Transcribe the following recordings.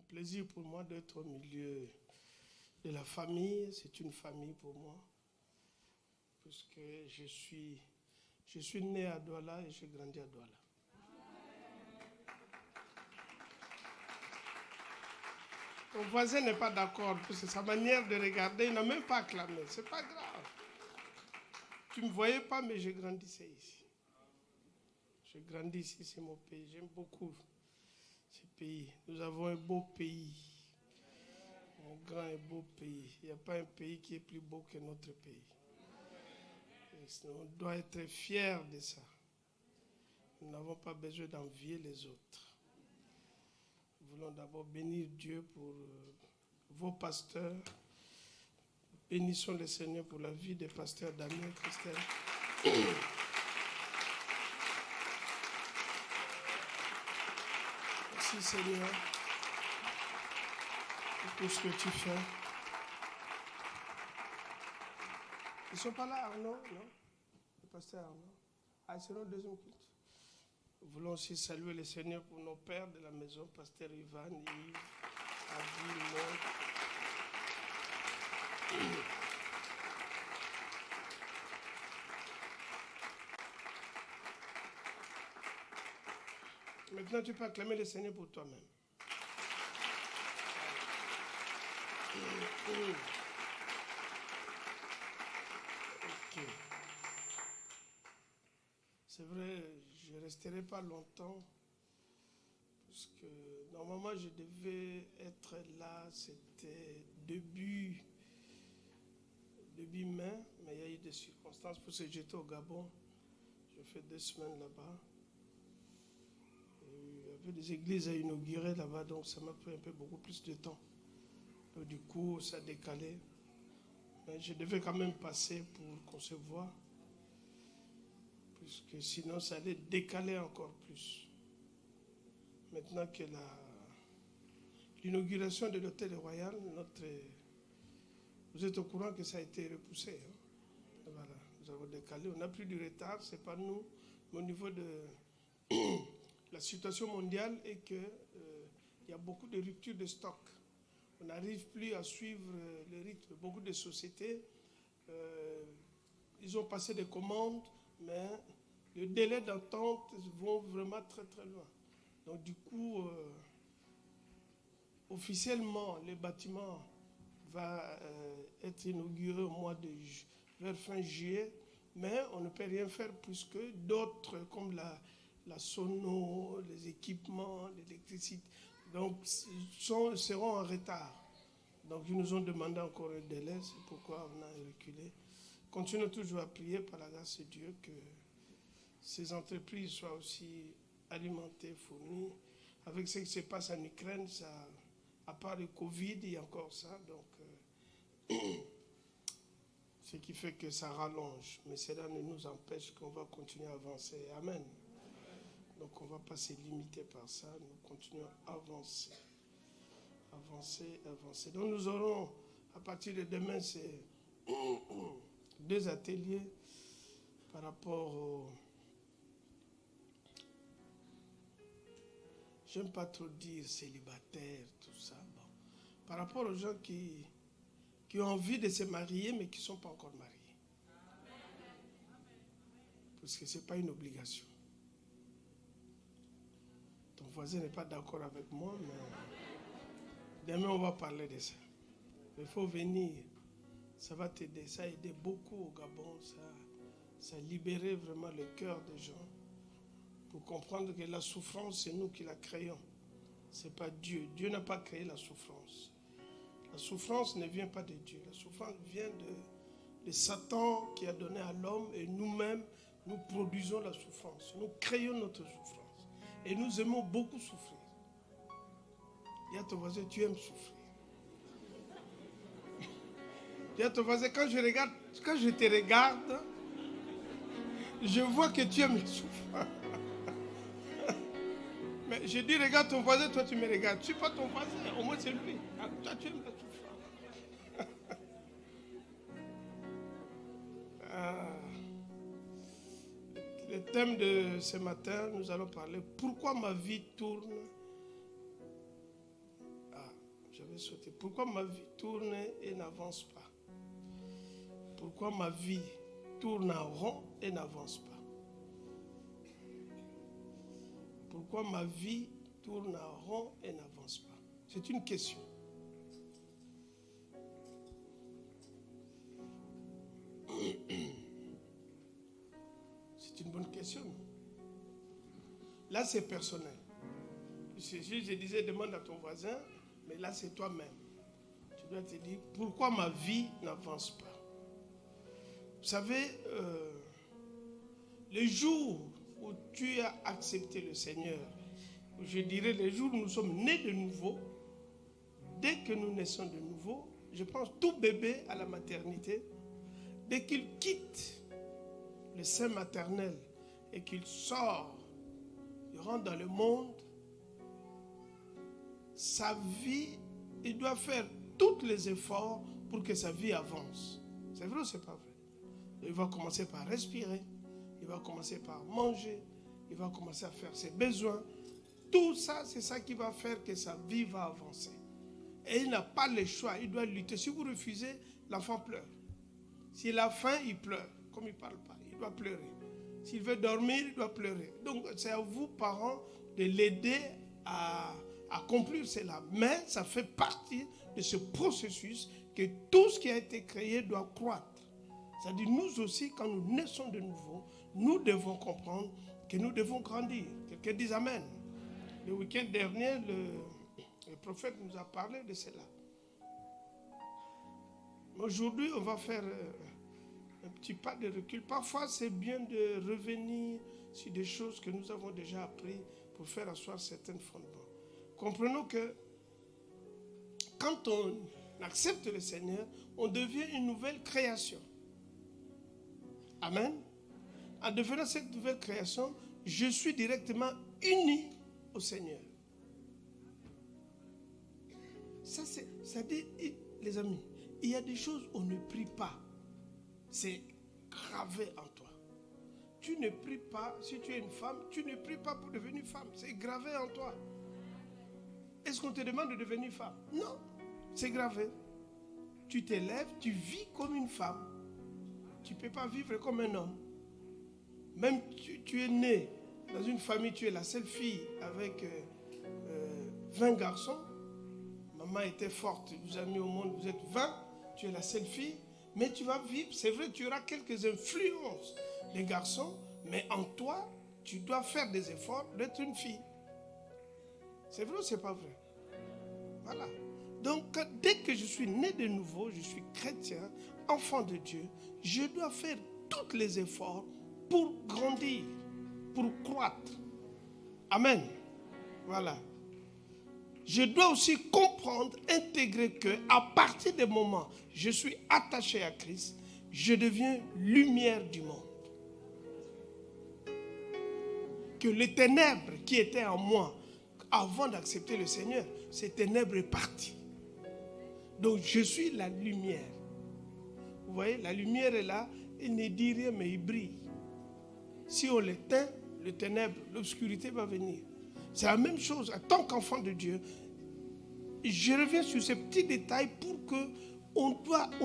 plaisir pour moi d'être au milieu de la famille. C'est une famille pour moi, puisque je suis né à Douala et j'ai grandi à Douala. Mon voisin n'est pas d'accord, parce que sa manière de regarder, il n'a même pas acclamé. C'est pas grave. Tu ne me voyais pas, mais je grandissais ici. Je grandis ici, c'est mon pays. J'aime beaucoup ce pays. Nous avons un beau pays. Un grand et beau pays. Il n'y a pas un pays qui est plus beau que notre pays. Et on doit être fiers de ça. Nous n'avons pas besoin d'envier les autres. Nous voulons d'abord bénir Dieu pour vos pasteurs. Bénissons le Seigneur pour la vie des pasteurs Damien et Christelle. Merci Seigneur pour tout ce que tu fais. Ils ne sont pas là, Arnaud, non? Le pasteur Arnaud. Ah, c'est notre deuxième culte. Nous voulons aussi saluer le Seigneur pour nos pères de la maison, pasteur Ivan, Yves, Adi, Maud. Maintenant, tu peux acclamer le Seigneur pour toi-même. Ok. C'est vrai, je ne resterai pas longtemps, parce que normalement, je devais être là, c'était début mai, mais il y a eu des circonstances, parce que j'étais au Gabon, j'ai fait 2 semaines là-bas. Il y avait des églises à inaugurer là-bas, donc ça m'a pris un peu beaucoup plus de temps. Donc, du coup, ça a décalé. Mais je devais quand même passer pour qu'on se voie, puisque sinon ça allait décaler encore plus. Maintenant que l'inauguration de l'hôtel royal, vous êtes au courant que ça a été repoussé. Hein? Voilà, nous avons décalé. On a pris du retard, ce n'est pas nous, mais au niveau de la situation mondiale est qu'il y a beaucoup de ruptures de stock. On n'arrive plus à suivre le rythme. Beaucoup de sociétés, ils ont passé des commandes, mais le délai d'attente va vraiment très très loin. Donc du coup, officiellement, le bâtiment va être inauguré au mois vers fin juillet, mais on ne peut rien faire puisque d'autres, comme la sono, les équipements, l'électricité, donc seront en retard. Donc ils nous ont demandé encore un délai, c'est pourquoi on a reculé. Continuons toujours à prier par la grâce de Dieu que ces entreprises soient aussi alimentées, fournies. Avec ce qui se passe en Ukraine, ça, à part le Covid, il y a encore ça. Donc, ce qui fait que ça rallonge. Mais cela ne nous empêche qu'on va continuer à avancer. Amen. Donc on ne va pas se limiter par ça. Nous continuons à avancer. Avancer. Donc nous aurons, à partir de demain, ces 2 ateliers par rapport au... J'aime pas trop dire célibataire, tout ça. Bon. Par rapport aux gens qui ont envie de se marier, mais qui ne sont pas encore mariés. Parce que ce n'est pas une obligation. Ton voisin n'est pas d'accord avec moi, mais demain on va parler de ça. Il faut venir. Ça va t'aider. Ça a aidé beaucoup au Gabon. Ça a libéré vraiment le cœur des gens. Pour comprendre que la souffrance, c'est nous qui la créons. Ce n'est pas Dieu. Dieu n'a pas créé la souffrance. La souffrance ne vient pas de Dieu. La souffrance vient de Satan qui a donné à l'homme et nous-mêmes, nous produisons la souffrance. Nous créons notre souffrance. Et nous aimons beaucoup souffrir. Dis à ton voisin, tu aimes souffrir. Dis à ton voisin, quand je te regarde, je vois que tu aimes la souffrance. Mais je dis, regarde ton voisin, toi tu me regardes. Je ne suis pas ton voisin, au moins c'est lui. Toi tu aimes la souffrance. Le thème de ce matin, nous allons parler pourquoi ma vie tourne. J'avais sauté. Pourquoi ma vie tourne et n'avance pas? Pourquoi ma vie tourne en rond et n'avance pas? Pourquoi ma vie tourne en rond et n'avance pas? C'est une question. C'est une bonne question. Là, c'est personnel. Je disais, demande à ton voisin, mais là, c'est toi-même. Tu dois te dire, pourquoi ma vie n'avance pas? Vous savez, le jour où tu as accepté le Seigneur, je dirais les jours où nous sommes nés de nouveau, dès que nous naissons de nouveau, je pense tout bébé à la maternité, dès qu'il quitte le sein maternel et qu'il sort, il rentre dans le monde, sa vie, il doit faire tous les efforts pour que sa vie avance. C'est vrai ou c'est pas vrai? Il va commencer par respirer, il va commencer par manger, il va commencer à faire ses besoins. Tout ça, c'est ça qui va faire que sa vie va avancer. Et il n'a pas le choix, il doit lutter. Si vous refusez, l'enfant pleure. S'il a faim, il pleure. Comme il ne parle pas, il doit pleurer. S'il veut dormir, il doit pleurer. Donc, c'est à vous, parents, de l'aider à accomplir cela. Mais ça fait partie de ce processus que tout ce qui a été créé doit croître. C'est-à-dire, nous aussi, quand nous naissons de nouveau, nous devons comprendre que nous devons grandir. Quelqu'un dit Amen. Le week-end dernier, le prophète nous a parlé de cela. Aujourd'hui, on va faire un petit pas de recul. Parfois, c'est bien de revenir sur des choses que nous avons déjà apprises pour faire asseoir certains fondements. Comprenons que quand on accepte le Seigneur, on devient une nouvelle création. Amen. En devenant cette nouvelle création, je suis directement uni au Seigneur. Ça dit, les amis, il y a des choses où on ne prie pas. C'est gravé en toi. Tu ne pries pas, si tu es une femme, tu ne pries pas pour devenir femme. C'est gravé en toi. Est-ce qu'on te demande de devenir femme? Non, c'est gravé. Tu t'élèves, tu vis comme une femme. Tu ne peux pas vivre comme un homme. Même tu es né dans une famille, tu es la seule fille avec 20 garçons. Maman était forte, vous avez mis au monde, vous êtes 20, tu es la seule fille. Mais tu vas vivre, c'est vrai, tu auras quelques influences des garçons, mais en toi, tu dois faire des efforts d'être une fille. C'est vrai ou c'est pas vrai? Voilà. Donc, dès que je suis né de nouveau, je suis chrétien, enfant de Dieu, je dois faire tous les efforts pour grandir, pour croître. Amen. Voilà. Je dois aussi comprendre, intégrer que à partir du moment où je suis attaché à Christ, je deviens lumière du monde. Que les ténèbres qui étaient en moi avant d'accepter le Seigneur, ces ténèbres est parti. Donc je suis la lumière. Vous voyez, la lumière est là, il ne dit rien mais il brille. Si on l'éteint, le ténèbre, l'obscurité va venir. C'est la même chose. En tant qu'enfant de Dieu, je reviens sur ces petits détails pour que on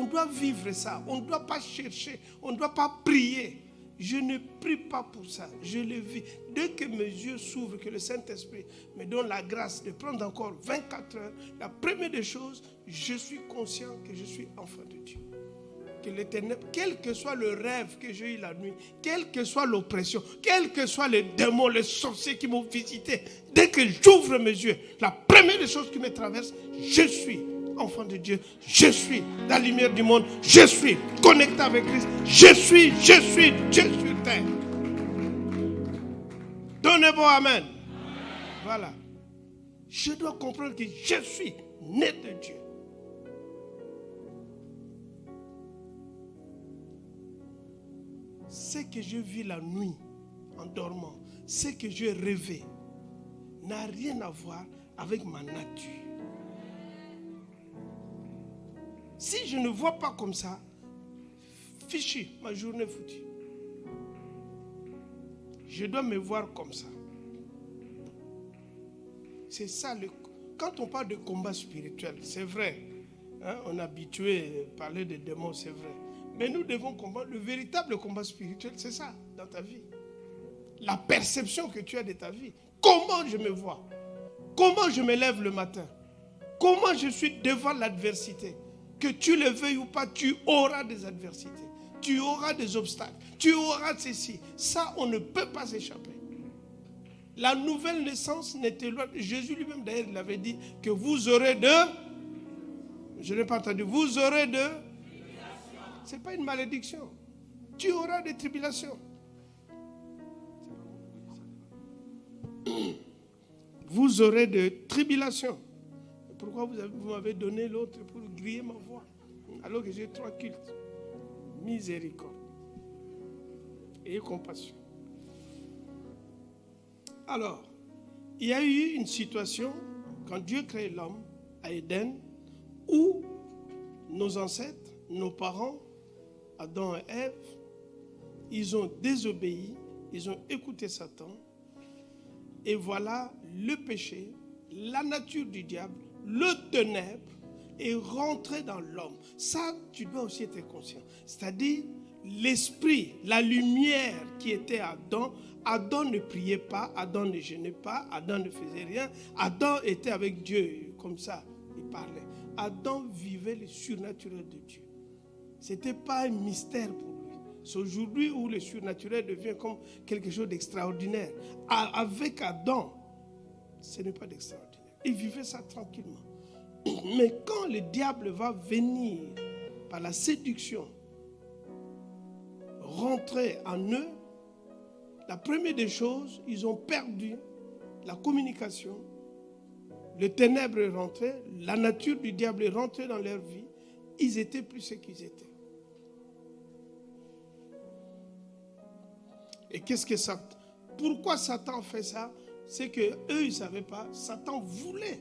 doit vivre ça. On ne doit pas chercher. On ne doit pas prier. Je ne prie pas pour ça. Je le vis. Dès que mes yeux s'ouvrent, que le Saint-Esprit me donne la grâce de prendre encore 24 heures, la première des choses, je suis conscient que je suis enfant de Dieu. Que les ténèbres, quel que soit le rêve que j'ai eu la nuit, quelle que soit l'oppression, quels que soient les démons, les sorciers qui m'ont visité, dès que j'ouvre mes yeux, la première des choses qui me traverse, je suis enfant de Dieu, je suis la lumière du monde, je suis connecté avec Christ, je suis Dieu sur terre. Donnez-moi amen. Voilà. Je dois comprendre que je suis né de Dieu. Ce que je vis la nuit en dormant, ce que je rêvais, n'a rien à voir avec ma nature. Si je ne vois pas comme ça, fichu, ma journée foutue. Je dois me voir comme ça. C'est ça quand on parle de combat spirituel, c'est vrai. Hein, on est habitué à parler de démons, c'est vrai. Mais nous devons combattre. Le véritable combat spirituel, c'est ça, dans ta vie. La perception que tu as de ta vie. Comment je me vois? Comment je me lève le matin? Comment je suis devant l'adversité? Que tu le veuilles ou pas, tu auras des adversités. Tu auras des obstacles. Tu auras ceci. Ça, on ne peut pas s'échapper. La nouvelle naissance n'était loin. Jésus lui-même, d'ailleurs, il avait dit que vous aurez de... Je n'ai pas entendu. Vous aurez de... Ce n'est pas une malédiction. Tu auras des tribulations. Vous aurez des tribulations. Pourquoi vous m'avez donné l'autre pour griller ma voix alors que j'ai 3 cultes? Miséricorde. Ayez compassion. Alors, il y a eu une situation quand Dieu crée l'homme à Éden où nos ancêtres, nos parents, Adam et Ève, ils ont désobéi, ils ont écouté Satan. Et voilà le péché, la nature du diable, le ténèbre est rentré dans l'homme. Ça, tu dois aussi être conscient. C'est-à-dire, l'esprit, la lumière qui était à Adam, Adam ne priait pas, Adam ne jeûnait pas, Adam ne faisait rien. Adam était avec Dieu, comme ça, il parlait. Adam vivait le surnaturel de Dieu. Ce n'était pas un mystère pour lui. C'est aujourd'hui où le surnaturel devient comme quelque chose d'extraordinaire. Avec Adam, ce n'est pas d'extraordinaire. Il vivait ça tranquillement. Mais quand le diable va venir par la séduction, rentrer en eux, la première des choses, ils ont perdu la communication. Le ténèbre est rentré, la nature du diable est rentrée dans leur vie. Ils étaient plus ce qu'ils étaient. Et qu'est-ce que Satan... Pourquoi Satan fait ça? C'est qu'eux, ils ne savaient pas. Satan voulait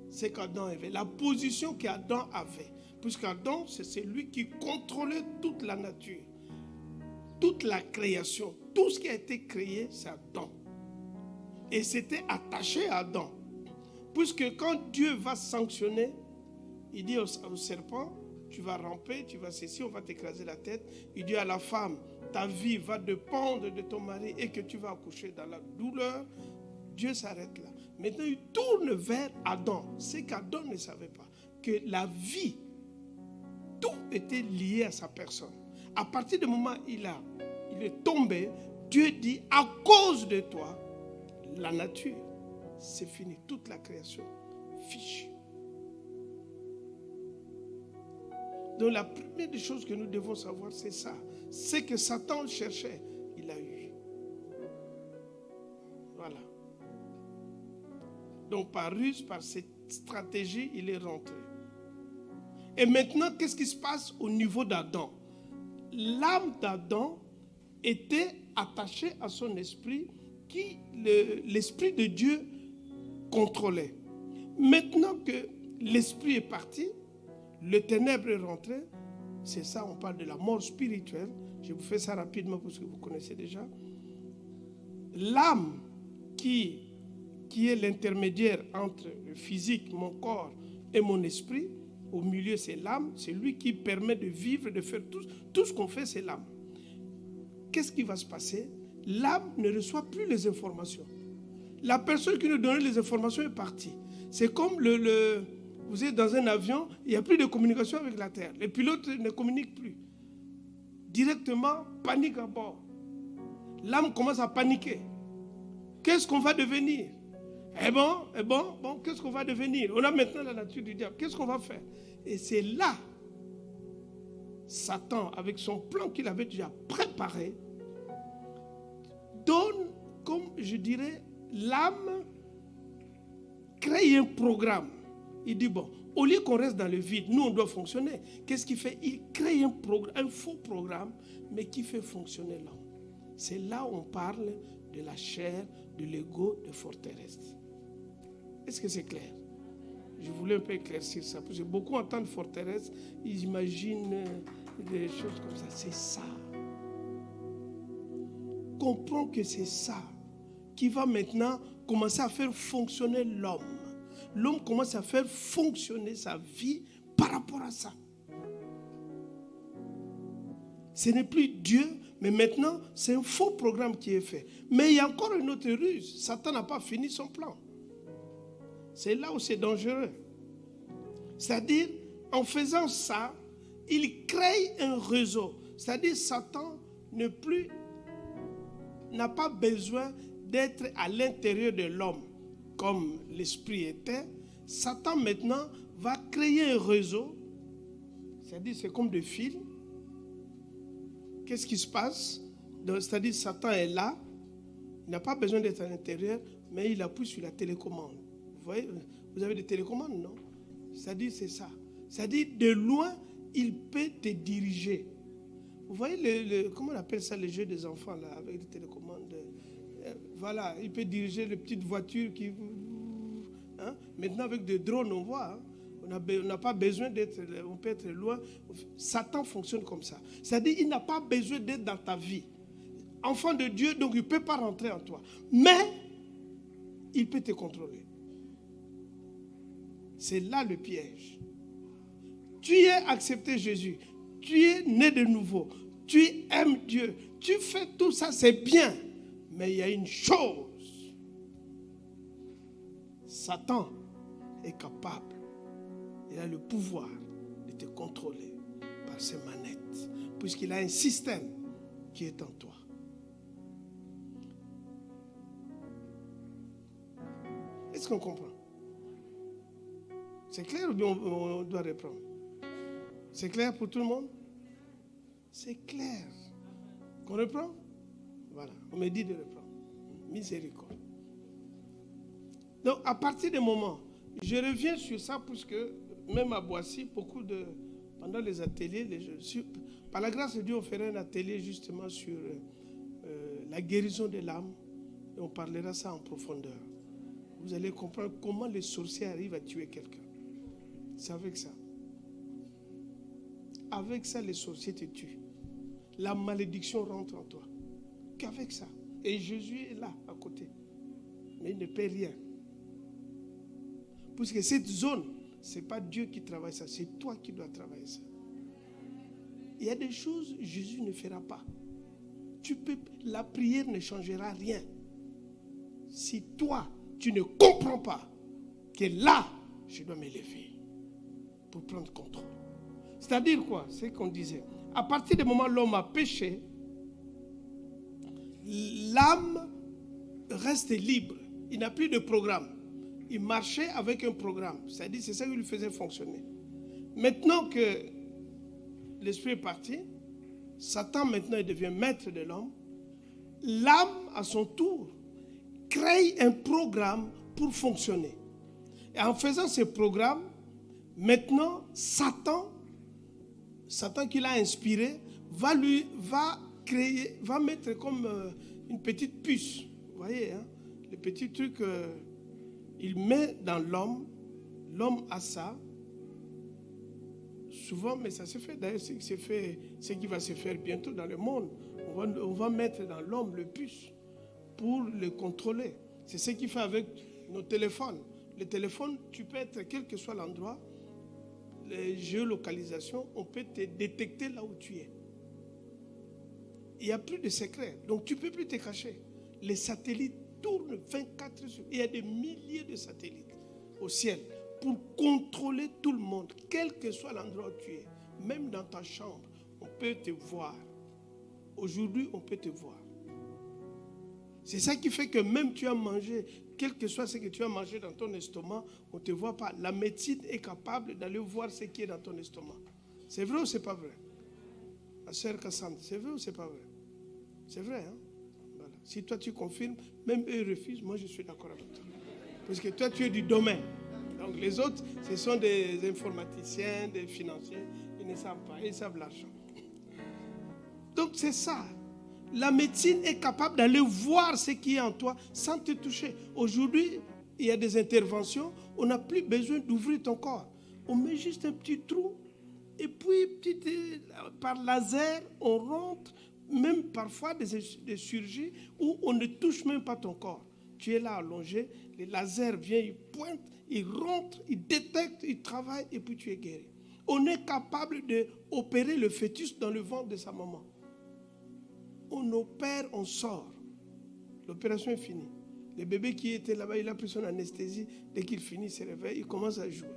ce qu'Adam avait. La position qu'Adam avait. Puisqu'Adam, c'est celui qui contrôlait toute la nature. Toute la création. Tout ce qui a été créé, c'est Adam. Et c'était attaché à Adam. Puisque quand Dieu va sanctionner, il dit au serpent, tu vas ramper, tu vas ceci, on va t'écraser la tête. Il dit à la femme, ta vie va dépendre de ton mari et que tu vas accoucher dans la douleur. Dieu s'arrête là. Maintenant, il tourne vers Adam. C'est qu'Adam ne savait pas. Que la vie, tout était lié à sa personne. À partir du moment où il est tombé, Dieu dit, à cause de toi, la nature, c'est fini. Toute la création, fichue. Donc la première des choses que nous devons savoir, c'est ça. C'est que Satan cherchait, il a eu. Voilà. Donc par ruse, par cette stratégie, il est rentré. Et maintenant, qu'est-ce qui se passe au niveau d'Adam? L'âme d'Adam était attachée à son esprit qui l'esprit de Dieu contrôlait. Maintenant que l'esprit est parti, le ténèbre est rentré, c'est ça, on parle de la mort spirituelle. Je vous fais ça rapidement parce que vous connaissez déjà. L'âme qui est l'intermédiaire entre le physique, mon corps et mon esprit, au milieu c'est l'âme, c'est lui qui permet de vivre, de faire tout ce qu'on fait, c'est l'âme. Qu'est-ce qui va se passer? L'âme ne reçoit plus les informations. La personne qui nous donnait les informations est partie. C'est comme vous êtes dans un avion, il n'y a plus de communication avec la terre. Les pilotes ne communiquent plus. Directement, panique à bord. L'âme commence à paniquer. Qu'est-ce qu'on va devenir? Bon, qu'est-ce qu'on va devenir? On a maintenant la nature du diable. Qu'est-ce qu'on va faire? Et c'est là, Satan, avec son plan qu'il avait déjà préparé, donne, comme je dirais, l'âme crée un programme. Il dit, bon, au lieu qu'on reste dans le vide, nous on doit fonctionner. Qu'est-ce qu'il fait? Il crée un faux programme, mais qui fait fonctionner l'homme. C'est là où on parle de la chair, de l'ego, de forteresse. Est-ce que c'est clair? Je voulais un peu éclaircir ça, parce que beaucoup entendent forteresse, ils imaginent des choses comme ça. C'est ça. Comprends que c'est ça qui va maintenant commencer à faire fonctionner l'homme. l'homme commence à faire fonctionner sa vie par rapport à ça. Ce n'est plus Dieu, mais maintenant, c'est un faux programme qui est fait. Mais il y a encore une autre ruse. Satan n'a pas fini son plan. C'est là où c'est dangereux. C'est-à-dire, en faisant ça, il crée un réseau. C'est-à-dire, Satan n'a pas besoin d'être à l'intérieur de l'homme comme l'esprit était. Satan maintenant va créer un réseau. C'est-à-dire, c'est comme des fils. Qu'est-ce qui se passe? C'est-à-dire, Satan est là. Il n'a pas besoin d'être à l'intérieur, mais il appuie sur la télécommande. Vous voyez, vous avez des télécommandes, non? C'est-à-dire, c'est ça. C'est-à-dire, de loin, il peut te diriger. Vous voyez, comment on appelle ça, les jeux des enfants, là, avec des télécommandes? Voilà, il peut diriger les petites voitures qui... Hein? Maintenant, avec des drones, on voit. Hein? On n'a pas besoin d'être... On peut être loin. Satan fonctionne comme ça. C'est-à-dire, il n'a pas besoin d'être dans ta vie. Enfant de Dieu, donc il ne peut pas rentrer en toi. Mais, il peut te contrôler. C'est là le piège. Tu as accepté Jésus. Tu es né de nouveau. Tu aimes Dieu. Tu fais tout ça, c'est bien. Mais il y a une chose. Satan est capable. Il a le pouvoir de te contrôler par ses manettes. Puisqu'il a un système qui est en toi. Est-ce qu'on comprend? C'est clair ou bien on doit reprendre? C'est clair pour tout le monde? C'est clair. Qu'on reprend? Voilà, on me dit de reprendre. Miséricorde. Donc, à partir du moment, je reviens sur ça puisque même à Boissy, pendant les ateliers, par la grâce de Dieu, on ferait un atelier justement sur la guérison de l'âme et on parlera ça en profondeur. Vous allez comprendre comment les sorciers arrivent à tuer quelqu'un. C'est avec ça. Avec ça, les sorciers te tuent. La malédiction rentre en toi. Qu'avec ça. Et Jésus est là, à côté. Mais il ne paie rien. Puisque cette zone, ce n'est pas Dieu qui travaille ça, c'est toi qui dois travailler ça. Il y a des choses que Jésus ne fera pas. La prière ne changera rien. Si toi, tu ne comprends pas que là, je dois m'élever pour prendre contrôle. C'est-à-dire quoi? C'est qu'on disait. À partir du moment où l'homme a péché, l'âme reste libre. Il n'a plus de programme. Il marchait avec un programme. C'est-à-dire, c'est ça qui lui faisait fonctionner. Maintenant que l'esprit est parti, Satan maintenant il devient maître de l'homme. L'âme, à son tour, crée un programme pour fonctionner. Et en faisant ce programme, maintenant, Satan qui l'a inspiré, va mettre comme une petite puce. Vous voyez, hein, le petit truc, il met dans l'homme. L'homme a ça. Souvent, mais ça se fait. D'ailleurs, ce qui va se faire bientôt dans le monde. On va mettre dans l'homme le puce pour le contrôler. C'est ce qu'il fait avec nos téléphones. Les téléphones, tu peux être, quel que soit l'endroit, les géolocalisations, on peut te détecter là où tu es. Il n'y a plus de secret. Donc, tu ne peux plus te cacher. Les satellites tournent 24 heures. Il y a des milliers de satellites au ciel pour contrôler tout le monde, quel que soit l'endroit où tu es. Même dans ta chambre, on peut te voir. Aujourd'hui, on peut te voir. C'est ça qui fait que même tu as mangé, quel que soit ce que tu as mangé dans ton estomac, on ne te voit pas. La médecine est capable d'aller voir ce qui est dans ton estomac. C'est vrai ou c'est pas vrai? Ma sœur Cassandre, c'est vrai ou c'est pas vrai? C'est vrai, hein? Voilà. Si toi tu confirmes, même eux refusent, moi je suis d'accord avec toi. Parce que toi tu es du domaine. Donc les autres, ce sont des informaticiens, des financiers, ils ne savent pas, ils savent l'argent. Donc c'est ça. La médecine est capable d'aller voir ce qui est en toi sans te toucher. Aujourd'hui, il y a des interventions, on n'a plus besoin d'ouvrir ton corps. On met juste un petit trou et puis par laser, on rentre, même parfois des chirurgies où on ne touche même pas ton corps. tu es là allongé, les lasers viennent, ils pointent, ils rentrent, ils détectent, ils travaillent et puis tu es guéri. On est capable d'opérer le fœtus dans le ventre de sa maman. On opère, on sort. L'opération est finie. Le bébé qui était là-bas, il a pris son anesthésie. Dès qu'il finit, il se réveille, il commence à jouer.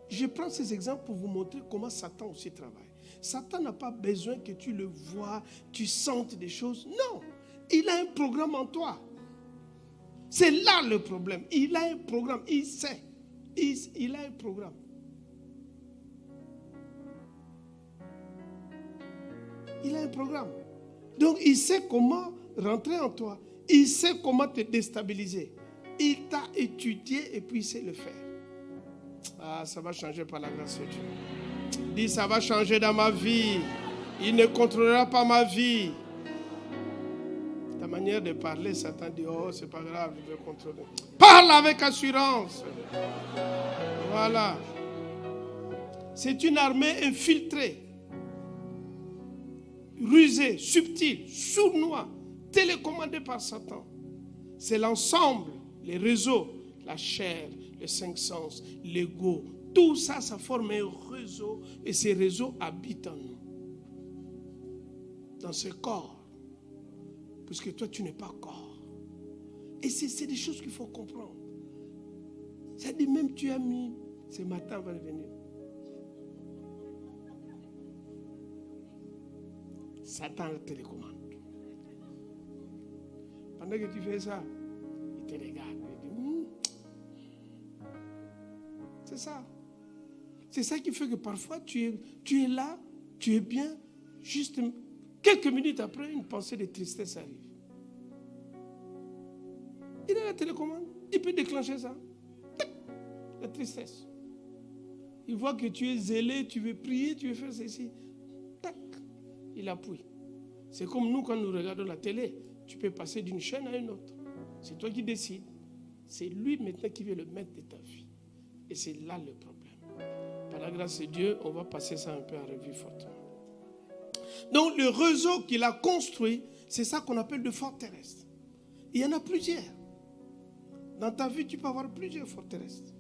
Je prends ces exemples pour vous montrer comment Satan aussi travaille. Satan n'a pas besoin que tu le vois, tu sentes des choses. Non, il a un programme en toi. C'est là le problème. Il a un programme, il sait. Il a un programme. Il a un programme. Donc, il sait comment rentrer en toi. Il sait comment te déstabiliser. Il t'a étudié et puis il sait le faire. Ah, ça va changer par la grâce de Dieu. Dis, ça va changer dans ma vie. Il ne contrôlera pas ma vie. Ta manière de parler, Satan dit, oh, c'est pas grave, je vais contrôler. Parle avec assurance. Voilà. C'est une armée infiltrée, rusée, subtile, sournoise, télécommandée par Satan. C'est l'ensemble, les réseaux, la chair, les cinq sens, l'ego. Tout ça, ça forme un réseau et ces réseaux habitent en nous. Dans ce corps. Puisque toi, tu n'es pas corps. Et c'est des choses qu'il faut comprendre. Ça dit même tu as mis, ce matin va venir. Satan le télécommande. Pendant que tu fais ça, il te regarde. Il dit, c'est ça. C'est ça qui fait que parfois tu es là, tu es bien, juste quelques minutes après, une pensée de tristesse arrive. Il a la télécommande, il peut déclencher ça. La tristesse. Il voit que tu es zélé, tu veux prier, tu veux faire ceci. Tac, il appuie. C'est comme nous quand nous regardons la télé. Tu peux passer d'une chaîne à une autre. C'est toi qui décides. C'est lui maintenant qui veut le mettre de ta vie. Et c'est là le problème. Par la grâce de Dieu, on va passer ça un peu en revue fortement. Donc le réseau qu'il a construit, c'est ça qu'on appelle le fort terrestre. Il y en a plusieurs. Dans ta vie, tu peux avoir plusieurs forts terrestres.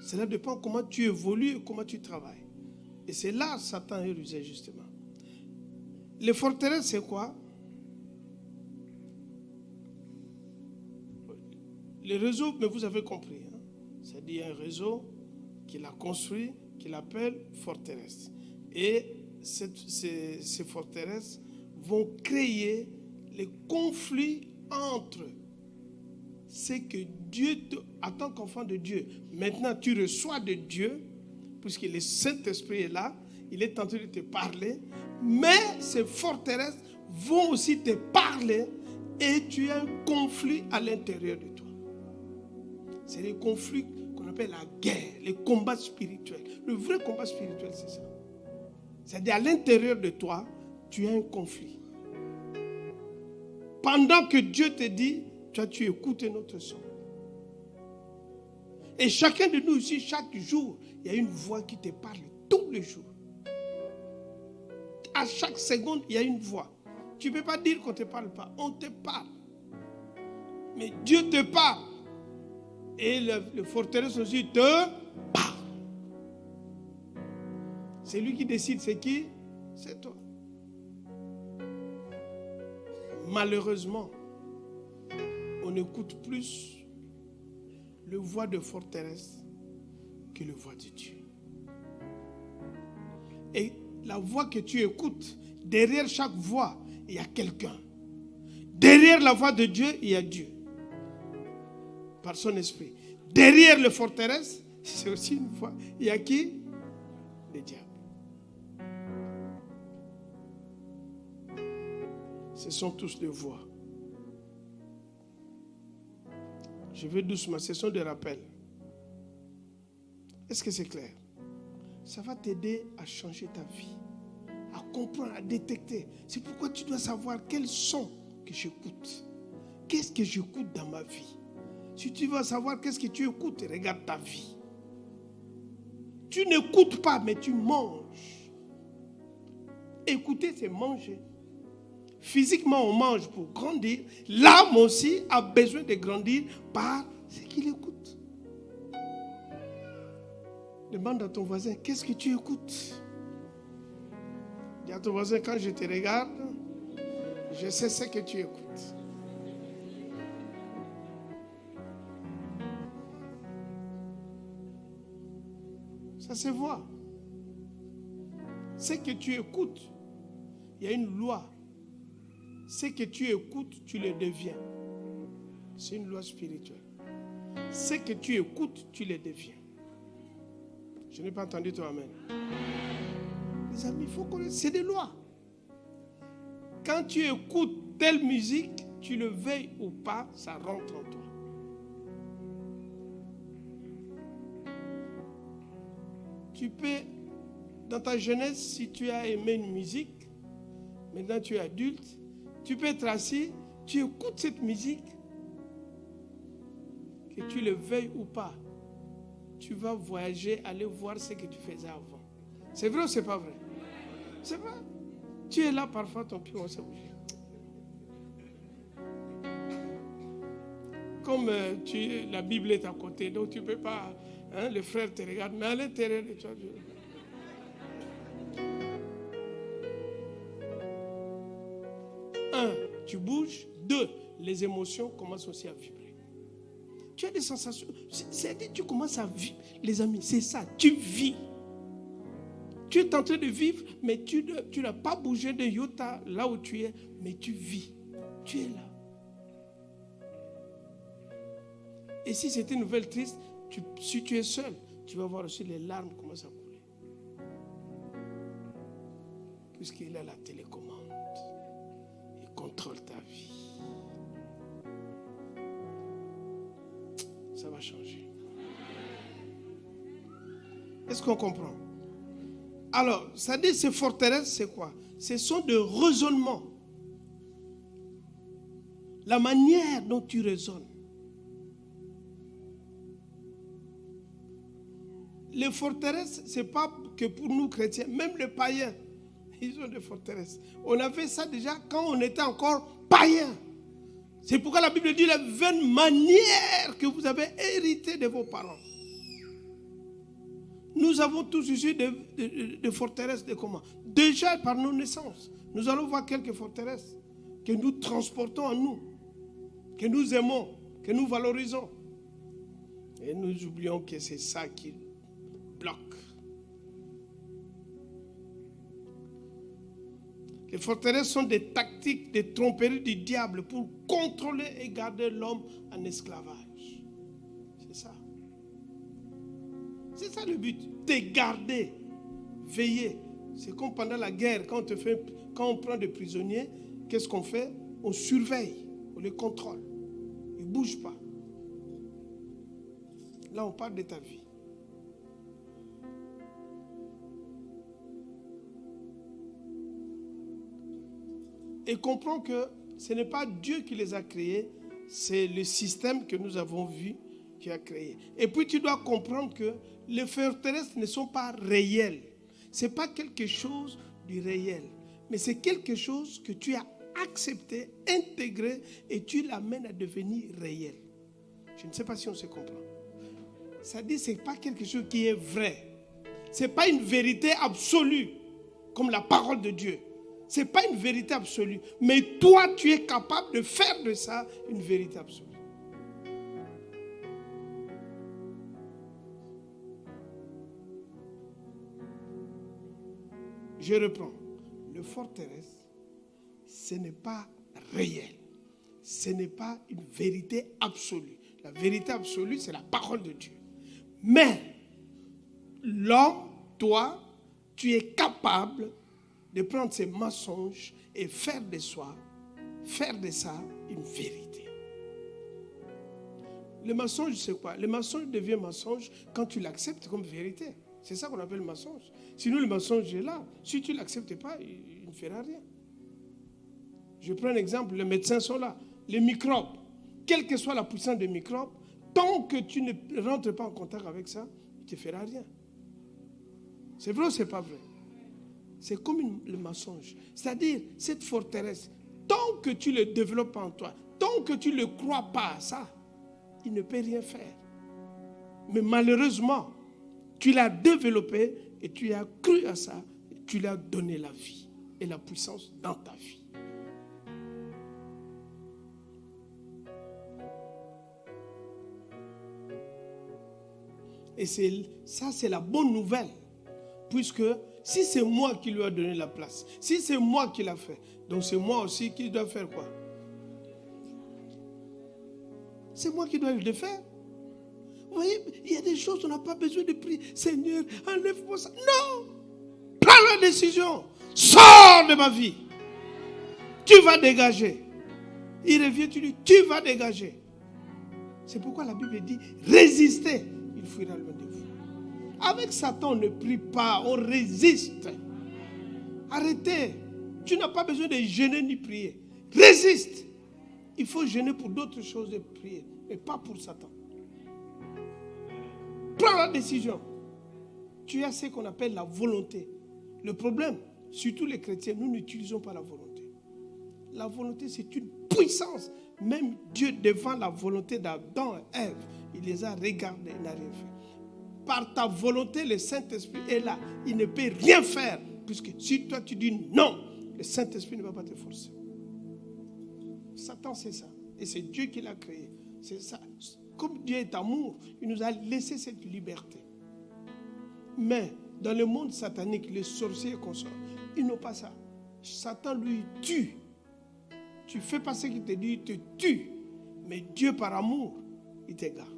Cela dépend comment tu évolues et comment tu travailles. Et c'est là que Satan est rusé justement. Les forteresses, c'est quoi? Les réseaux, mais vous avez compris. Hein? C'est-à-dire un réseau qu'il a construit, qu'il appelle forteresse. Et ces forteresses vont créer les conflits entre ce que Dieu, en tant qu'enfant de Dieu, maintenant tu reçois de Dieu, puisque le Saint-Esprit est là, il est en train de te parler, mais ces forteresses vont aussi te parler et tu as un conflit à l'intérieur de toi. C'est les conflits qu'on appelle la guerre, les combats spirituels. Le vrai combat spirituel, c'est ça. C'est-à-dire à l'intérieur de toi, tu as un conflit. Pendant que Dieu te dit, tu écoutes notre son. Et chacun de nous ici, chaque jour, il y a une voix qui te parle tous les jours. À chaque seconde, il y a une voix. Tu ne peux pas dire qu'on ne te parle pas. On te parle. Mais Dieu te parle. Et le forteresse aussi te parle. C'est lui qui décide c'est qui? C'est toi. Malheureusement, on écoute plus le voix de forteresse que le voix de Dieu. Et la voix que tu écoutes, derrière chaque voix, il y a quelqu'un. Derrière la voix de Dieu, il y a Dieu. Par son esprit. Derrière le forteresse, c'est aussi une voix. Il y a qui? Le diable. Ce sont tous des voix. Je vais doucement, ce sont des rappels. Est-ce que c'est clair? Ça va t'aider à changer ta vie, à comprendre, à détecter. C'est pourquoi tu dois savoir quels sons que j'écoute. Qu'est-ce que j'écoute dans ma vie? Si tu veux savoir qu'est-ce que tu écoutes, regarde ta vie. Tu n'écoutes pas, mais tu manges. Écouter, c'est manger. physiquement on mange pour grandir, l'âme aussi a besoin de grandir par ce qu'il écoute. Demande à ton voisin, qu'est-ce que tu écoutes? Dis à ton voisin, quand je te regarde, je sais ce que tu écoutes. Ça se voit. Ce que tu écoutes, il y a une loi. Ce que tu écoutes, tu le deviens. C'est une loi spirituelle. Ce que tu écoutes, tu le deviens. Je n'ai pas entendu ton amen. Les amis, il faut connaître. C'est des lois. Quand tu écoutes telle musique, tu le veuilles ou pas, ça rentre en toi. Tu peux, dans ta jeunesse, si tu as aimé une musique, maintenant tu es adulte, tu peux être assis, tu écoutes cette musique, que tu le veuilles ou pas, tu vas voyager, aller voir ce que tu faisais avant. C'est vrai ou c'est pas vrai? C'est vrai. Tu es là parfois, ton pied, on s'est bougé. Comme la Bible est à côté, donc tu ne peux pas, le frère te regarde, mais à l'intérieur de toi, tu bouges. 2, les émotions commencent aussi à vibrer. Tu as des sensations. C'est-à-dire tu commences à vivre. Les amis, c'est ça. Tu vis. Tu es en train de vivre, mais tu n'as pas bougé de iota là où tu es, mais tu vis. Tu es là. Et si c'est une nouvelle triste, si tu es seul, tu vas voir aussi les larmes commencent à couler. Puisqu'il a la télécommande. Il contrôle ta vie. Ça va changer. Est-ce qu'on comprend? Alors, ça dit ces forteresses, c'est quoi? Ce sont des raisonnements. La manière dont tu raisonnes. Les forteresses, ce n'est pas que pour nous chrétiens, même les païens, ils ont des forteresses. On a fait ça déjà quand on était encore païens. C'est pourquoi la Bible dit la vaine manière que vous avez héritée de vos parents. Nous avons tous ici des forteresses de comment? Déjà par nos naissances. Nous allons voir quelques forteresses que nous transportons en nous, que nous aimons, que nous valorisons. Et nous oublions que c'est ça qui bloque. Les forteresses sont des tactiques de tromperie du diable pour contrôler et garder l'homme en esclavage. C'est ça. C'est ça le but. De garder, veiller. C'est comme pendant la guerre, quand on prend des prisonniers, qu'est-ce qu'on fait? On surveille, on les contrôle. Ils ne bougent pas. Là, on parle de ta vie. Et comprends que ce n'est pas Dieu qui les a créés, c'est le système que nous avons vu qui a créé. Et puis tu dois comprendre que les forteresses ne sont pas réelles. Ce n'est pas quelque chose du réel, mais c'est quelque chose que tu as accepté, intégré et tu l'amènes à devenir réel. Je ne sais pas si on se comprend. Ça dit que ce n'est pas quelque chose qui est vrai. Ce n'est pas une vérité absolue comme la parole de Dieu. Ce n'est pas une vérité absolue. Mais toi, tu es capable de faire de ça une vérité absolue. Je reprends. Le forteresse, ce n'est pas réel. Ce n'est pas une vérité absolue. La vérité absolue, c'est la parole de Dieu. Mais l'homme, toi, tu es capable de prendre ces mensonges et faire de ça une vérité. Le mensonge, c'est quoi? Le mensonge devient mensonge quand tu l'acceptes comme vérité. C'est ça qu'on appelle le mensonge. Sinon, le mensonge est là. Si tu ne l'acceptes pas, il ne fera rien. Je prends un exemple, les médecins sont là. Les microbes, quelle que soit la puissance des microbes, tant que tu ne rentres pas en contact avec ça, il ne te fera rien. C'est vrai ou ce n'est pas vrai? C'est comme le mensonge. C'est-à-dire, cette forteresse, Tant que tu ne le développes en toi, tant que tu ne crois pas à ça, il ne peut rien faire. Mais malheureusement, tu l'as développé et tu as cru à ça, et tu lui as donné la vie et la puissance dans ta vie. Et ça, c'est la bonne nouvelle. Puisque si c'est moi qui lui ai donné la place, si c'est moi qui l'a fait, donc c'est moi aussi qui dois faire quoi? C'est moi qui dois le faire. Vous voyez, il y a des choses, on n'a pas besoin de prier. Seigneur, enlève-moi ça. Non! Prends la décision. Sors de ma vie. Tu vas dégager. Il revient, tu dis, tu vas dégager. C'est pourquoi la Bible dit, résistez. Il fuira loin de vous. Avec Satan, on ne prie pas, on résiste. Arrêtez. Tu n'as pas besoin de jeûner ni prier. Résiste. Il faut jeûner pour d'autres choses de prier, mais pas pour Satan. Prends la décision. Tu as ce qu'on appelle la volonté. Le problème, surtout les chrétiens, nous n'utilisons pas la volonté. La volonté, c'est une puissance. Même Dieu, devant la volonté d'Adam et Ève, il les a regardés, il n'a rien fait. Par ta volonté, le Saint-Esprit est là. Il ne peut rien faire. Puisque si toi tu dis non, le Saint-Esprit ne va pas te forcer. Satan, c'est ça. Et c'est Dieu qui l'a créé. C'est ça. Comme Dieu est amour, il nous a laissé cette liberté. Mais dans le monde satanique, les sorciers et consorts, ils n'ont pas ça. Satan, lui, tue. Tu fais pas ce qu'il te dit, il te tue. Mais Dieu, par amour, il te garde.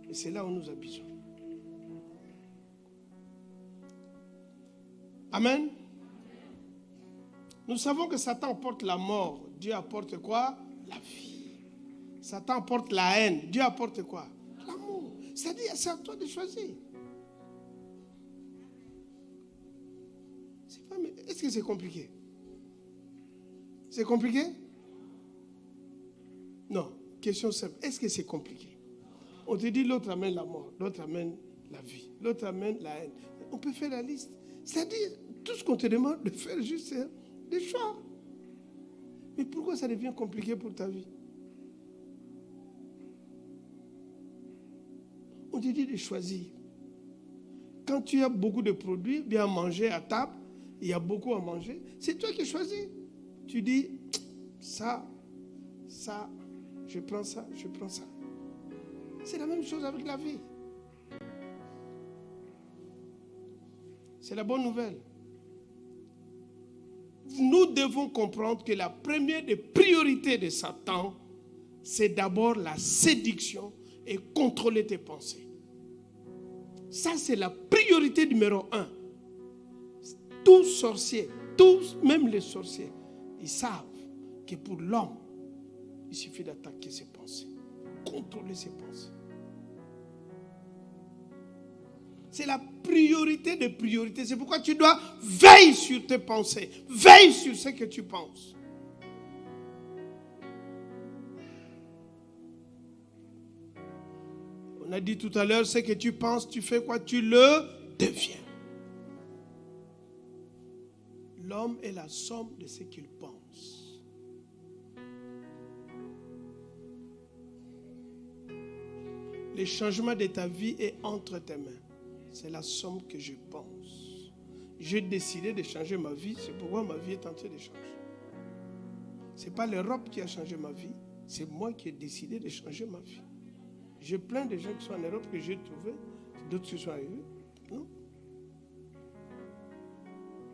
Et c'est là où nous habitons. Amen. Nous savons que Satan apporte la mort. Dieu apporte quoi? La vie. Satan apporte la haine. Dieu apporte quoi? L'amour. C'est-à-dire, c'est à toi de choisir. C'est pas, mais est-ce que c'est compliqué? C'est compliqué? Non. Question simple. Est-ce que c'est compliqué? On te dit l'autre amène la mort, l'autre amène la vie, l'autre amène la haine. On peut faire la liste. C'est-à-dire, tout ce qu'on te demande de faire juste, c'est des choix. Mais pourquoi ça devient compliqué pour ta vie? On te dit de choisir. Quand tu as beaucoup de produits, bien manger à table, il y a beaucoup à manger, c'est toi qui choisis. Tu dis, ça, je prends ça, je prends ça. C'est la même chose avec la vie. C'est la bonne nouvelle. Nous devons comprendre que la première des priorités de Satan, c'est d'abord la séduction et contrôler tes pensées. Ça, c'est la priorité numéro 1. Tous sorciers, tous, même les sorciers, ils savent que pour l'homme, il suffit d'attaquer ses pensées, contrôler ses pensées. C'est la priorité des priorités. C'est pourquoi tu dois veiller sur tes pensées. Veille sur ce que tu penses. On a dit tout à l'heure, ce que tu penses, tu fais quoi? Tu le deviens. L'homme est la somme de ce qu'il pense. Le changement de ta vie est entre tes mains. C'est la somme que je pense. J'ai décidé de changer ma vie. C'est pourquoi ma vie est en train de changer. Ce n'est pas l'Europe qui a changé ma vie. C'est moi qui ai décidé de changer ma vie. J'ai plein de gens qui sont en Europe que j'ai trouvés. D'autres qui sont arrivés. Non.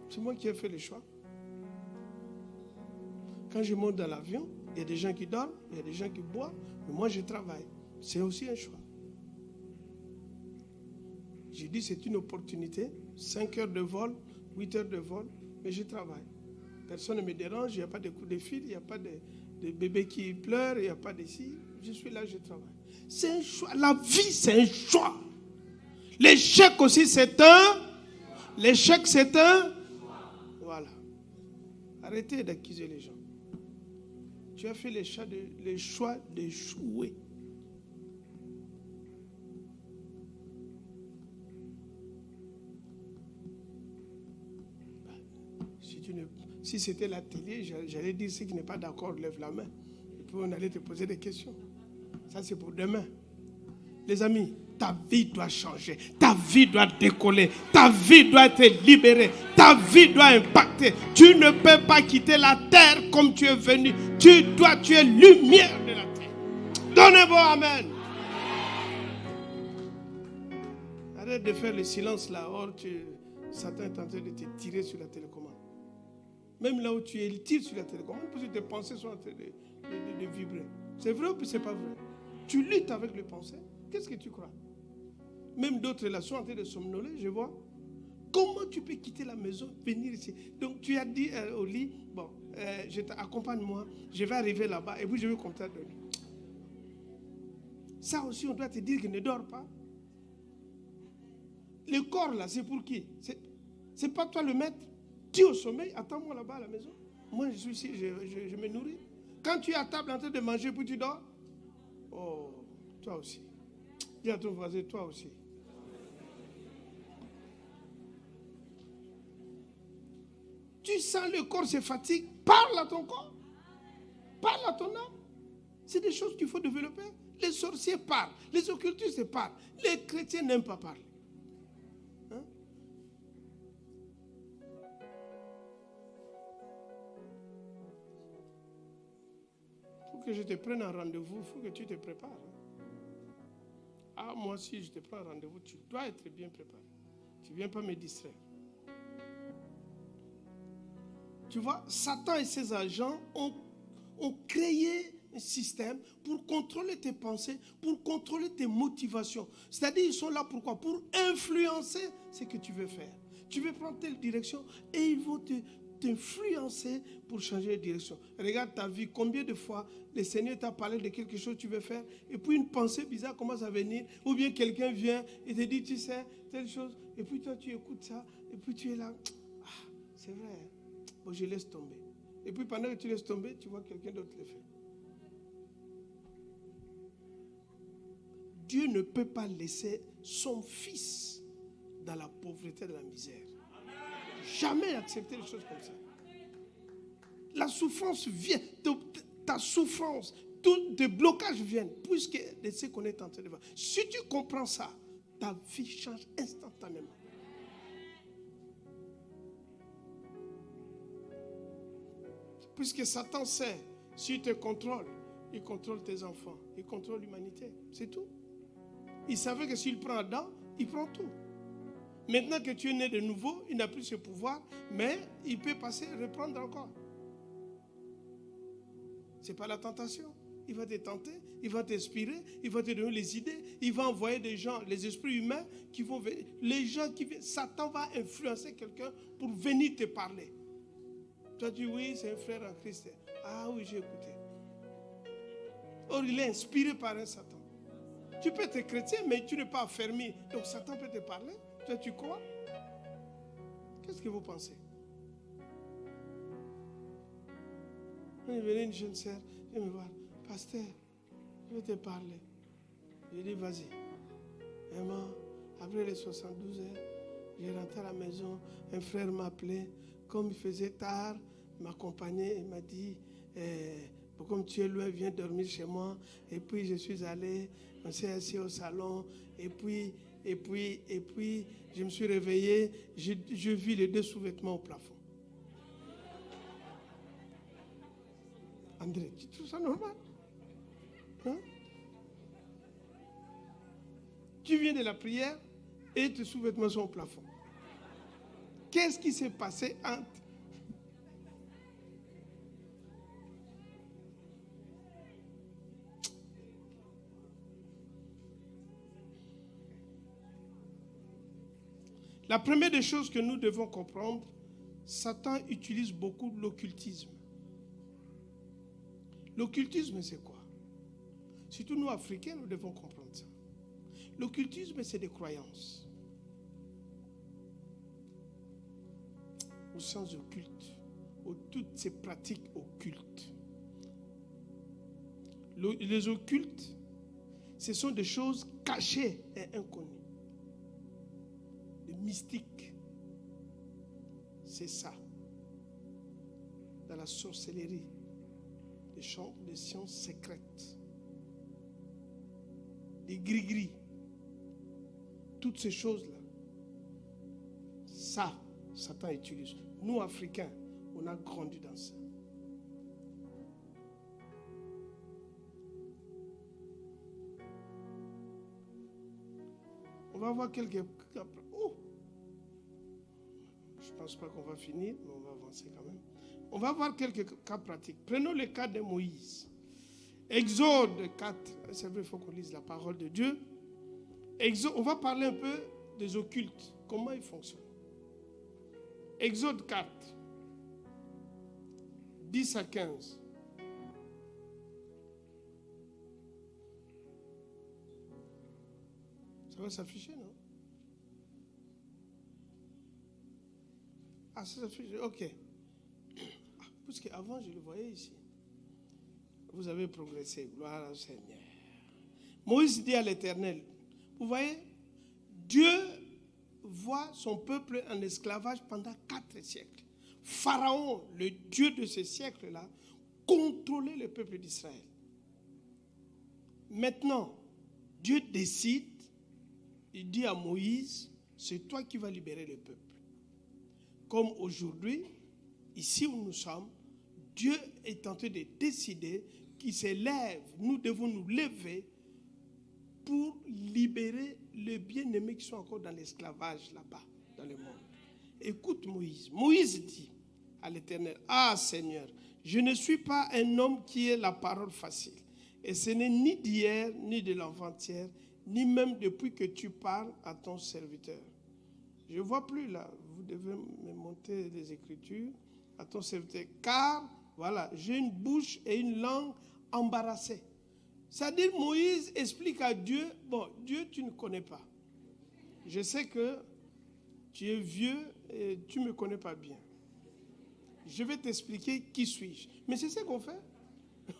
C'est moi qui ai fait le choix. Quand je monte dans l'avion, il y a des gens qui dorment, il y a des gens qui boivent. Mais moi, je travaille. C'est aussi un choix. J'ai dit c'est une opportunité, 5 heures de vol, 8 heures de vol, mais je travaille. Personne ne me dérange, il n'y a pas de coups de fil, il n'y a pas de bébés qui pleurent, il n'y a pas de si. Je suis là, je travaille. C'est un choix. La vie, c'est un choix. L'échec aussi, c'est un. L'échec, c'est un. Voilà. Arrêtez d'accuser les gens. Tu as fait le choix d'échouer. Si c'était la télé, j'allais dire ceux qui n'est pas d'accord, lève la main. Et puis on allait te poser des questions. Ça, c'est pour demain. Les amis, ta vie doit changer. Ta vie doit décoller. Ta vie doit être libérée. Ta vie doit impacter. Tu ne peux pas quitter la terre comme tu es venu. Tu es lumière de la terre. Donnez-moi amen. Arrête de faire le silence là. Or, Satan est en train de te tirer sur la télécommande. Même là où tu es, il tire sur la télécommande parce que tes pensées sont en train de vibrer. C'est vrai ou c'est pas vrai? Tu luttes avec les pensées. Qu'est-ce que tu crois? Même d'autres relations en train de somnoler, je vois. Comment tu peux quitter la maison, venir ici? Donc tu as dit au lit, bon, je t'accompagne-moi, je vais arriver là-bas et puis je vais compter de lui. Ça aussi, on doit te dire qu'il ne dort pas. Le corps là, c'est pour qui? C'est pas toi le maître. Tu es au sommeil, attends-moi là-bas à la maison. Moi, je suis ici, je me nourris. Quand tu es à table en train de manger, puis tu dors. Oh, toi aussi. Dis à ton voisin, toi aussi. Tu sens le corps se fatigue. Parle à ton corps. Parle à ton âme. C'est des choses qu'il faut développer. Les sorciers parlent. Les occultistes parlent. Les chrétiens n'aiment pas parler. Hein? Pour que je te prenne un rendez-vous, il faut que tu te prépares. Ah, moi, si je te prends un rendez-vous, tu dois être bien préparé. Tu ne viens pas me distraire. Tu vois, Satan et ses agents ont créé un système pour contrôler tes pensées, pour contrôler tes motivations. C'est-à-dire, ils sont là pour quoi? Pour influencer ce que tu veux faire. Tu veux prendre telle direction et ils vont t'influencer pour changer de direction. Regarde ta vie, combien de fois le Seigneur t'a parlé de quelque chose que tu veux faire et puis une pensée bizarre commence à venir ou bien quelqu'un vient et te dit, tu sais, telle chose, et puis toi tu écoutes ça et puis tu es là, ah, c'est vrai, bon, je laisse tomber. Et puis pendant que tu laisses tomber, tu vois quelqu'un d'autre le faire. Dieu ne peut pas laisser son fils dans la pauvreté, de la misère. Jamais accepter les choses comme ça. La souffrance vient, ta souffrance, tous tes blocages viennent, puisque de ce qu'on est en train de voir. Si tu comprends ça, ta vie change instantanément. Puisque Satan sait, s'il te contrôle, il contrôle tes enfants, il contrôle l'humanité, c'est tout. Il savait que s'il prend Adam, il prend tout. Maintenant que tu es né de nouveau, il n'a plus ce pouvoir, mais il peut passer, reprendre encore. Ce n'est pas la tentation. Il va te tenter, il va t'inspirer, il va te donner les idées, il va envoyer des gens, les esprits humains qui vont venir. Les gens qui viennent, Satan va influencer quelqu'un pour venir te parler. Tu as dit oui, c'est un frère en Christ. Ah oui, j'ai écouté. Or, il est inspiré par un Satan. Tu peux être chrétien, mais tu n'es pas affermi. Donc Satan peut te parler. Toi, tu crois? Qu'est-ce que vous pensez? Il venait une jeune sœur, je vais me voir. Pasteur, je vais te parler. Je dis, vas-y. Vraiment, après les 72 heures, j'ai rentré à la maison. Un frère m'a appelé. Comme il faisait tard, il m'accompagnait. Il m'a dit, comme tu es loin, viens dormir chez moi. Et puis, je suis allé. On s'est assis au salon. Et puis, je me suis réveillé. Je vis les deux sous-vêtements au plafond. André, tu trouves ça normal? Hein? Tu viens de la prière et tes sous-vêtements sont au plafond. Qu'est-ce qui s'est passé entre... La première des choses que nous devons comprendre, Satan utilise beaucoup l'occultisme. L'occultisme, c'est quoi? Surtout nous, Africains, nous devons comprendre ça. L'occultisme, c'est des croyances. Aux sciences occultes, toutes ces pratiques occultes. Les occultes, ce sont des choses cachées et inconnues. Le mystique, c'est ça. dans la sorcellerie, des sciences secrètes, des gris-gris, toutes ces choses-là. Ça, Satan utilise. Nous, Africains, on a grandi dans ça. On va voir quelques cas. Oh. Je ne pense pas qu'on va finir, mais on va avancer quand même. On va voir quelques cas pratiques. Prenons le cas de Moïse. Exode 4. C'est vrai, il faut qu'on lise la parole de Dieu. On va parler un peu des occultes. Comment ils fonctionnent. Exode 4. 10 à 15. Ça va s'afficher, non? Ah, ça s'affiche, ok. Parce qu'avant, je le voyais ici. Vous avez progressé, gloire au Seigneur. Moïse dit à l'Éternel, vous voyez, Dieu voit son peuple en esclavage pendant 4 siècles. Pharaon, le Dieu de ce siècle-là, contrôlait le peuple d'Israël. Maintenant, Dieu décide, il dit à Moïse, c'est toi qui vas libérer le peuple. Comme aujourd'hui, ici où nous sommes, Dieu est en train de décider qu'il se lève. Nous devons nous lever pour libérer les bien-aimés qui sont encore dans l'esclavage là-bas, dans le monde. Écoute Moïse. Moïse dit à l'Éternel, ah Seigneur, je ne suis pas un homme qui ait la parole facile. Et ce n'est ni d'hier, ni de l'avant-hier, ni même depuis que tu parles à ton serviteur. Je ne vois plus là. Vous devez me monter les Écritures à ton serviteur. Car, voilà, j'ai une bouche et une langue embarrassées. C'est-à-dire, Moïse explique à Dieu, bon, Dieu, tu ne connais pas. Je sais que tu es vieux et tu ne me connais pas bien. Je vais t'expliquer qui suis-je. Mais c'est ce qu'on fait.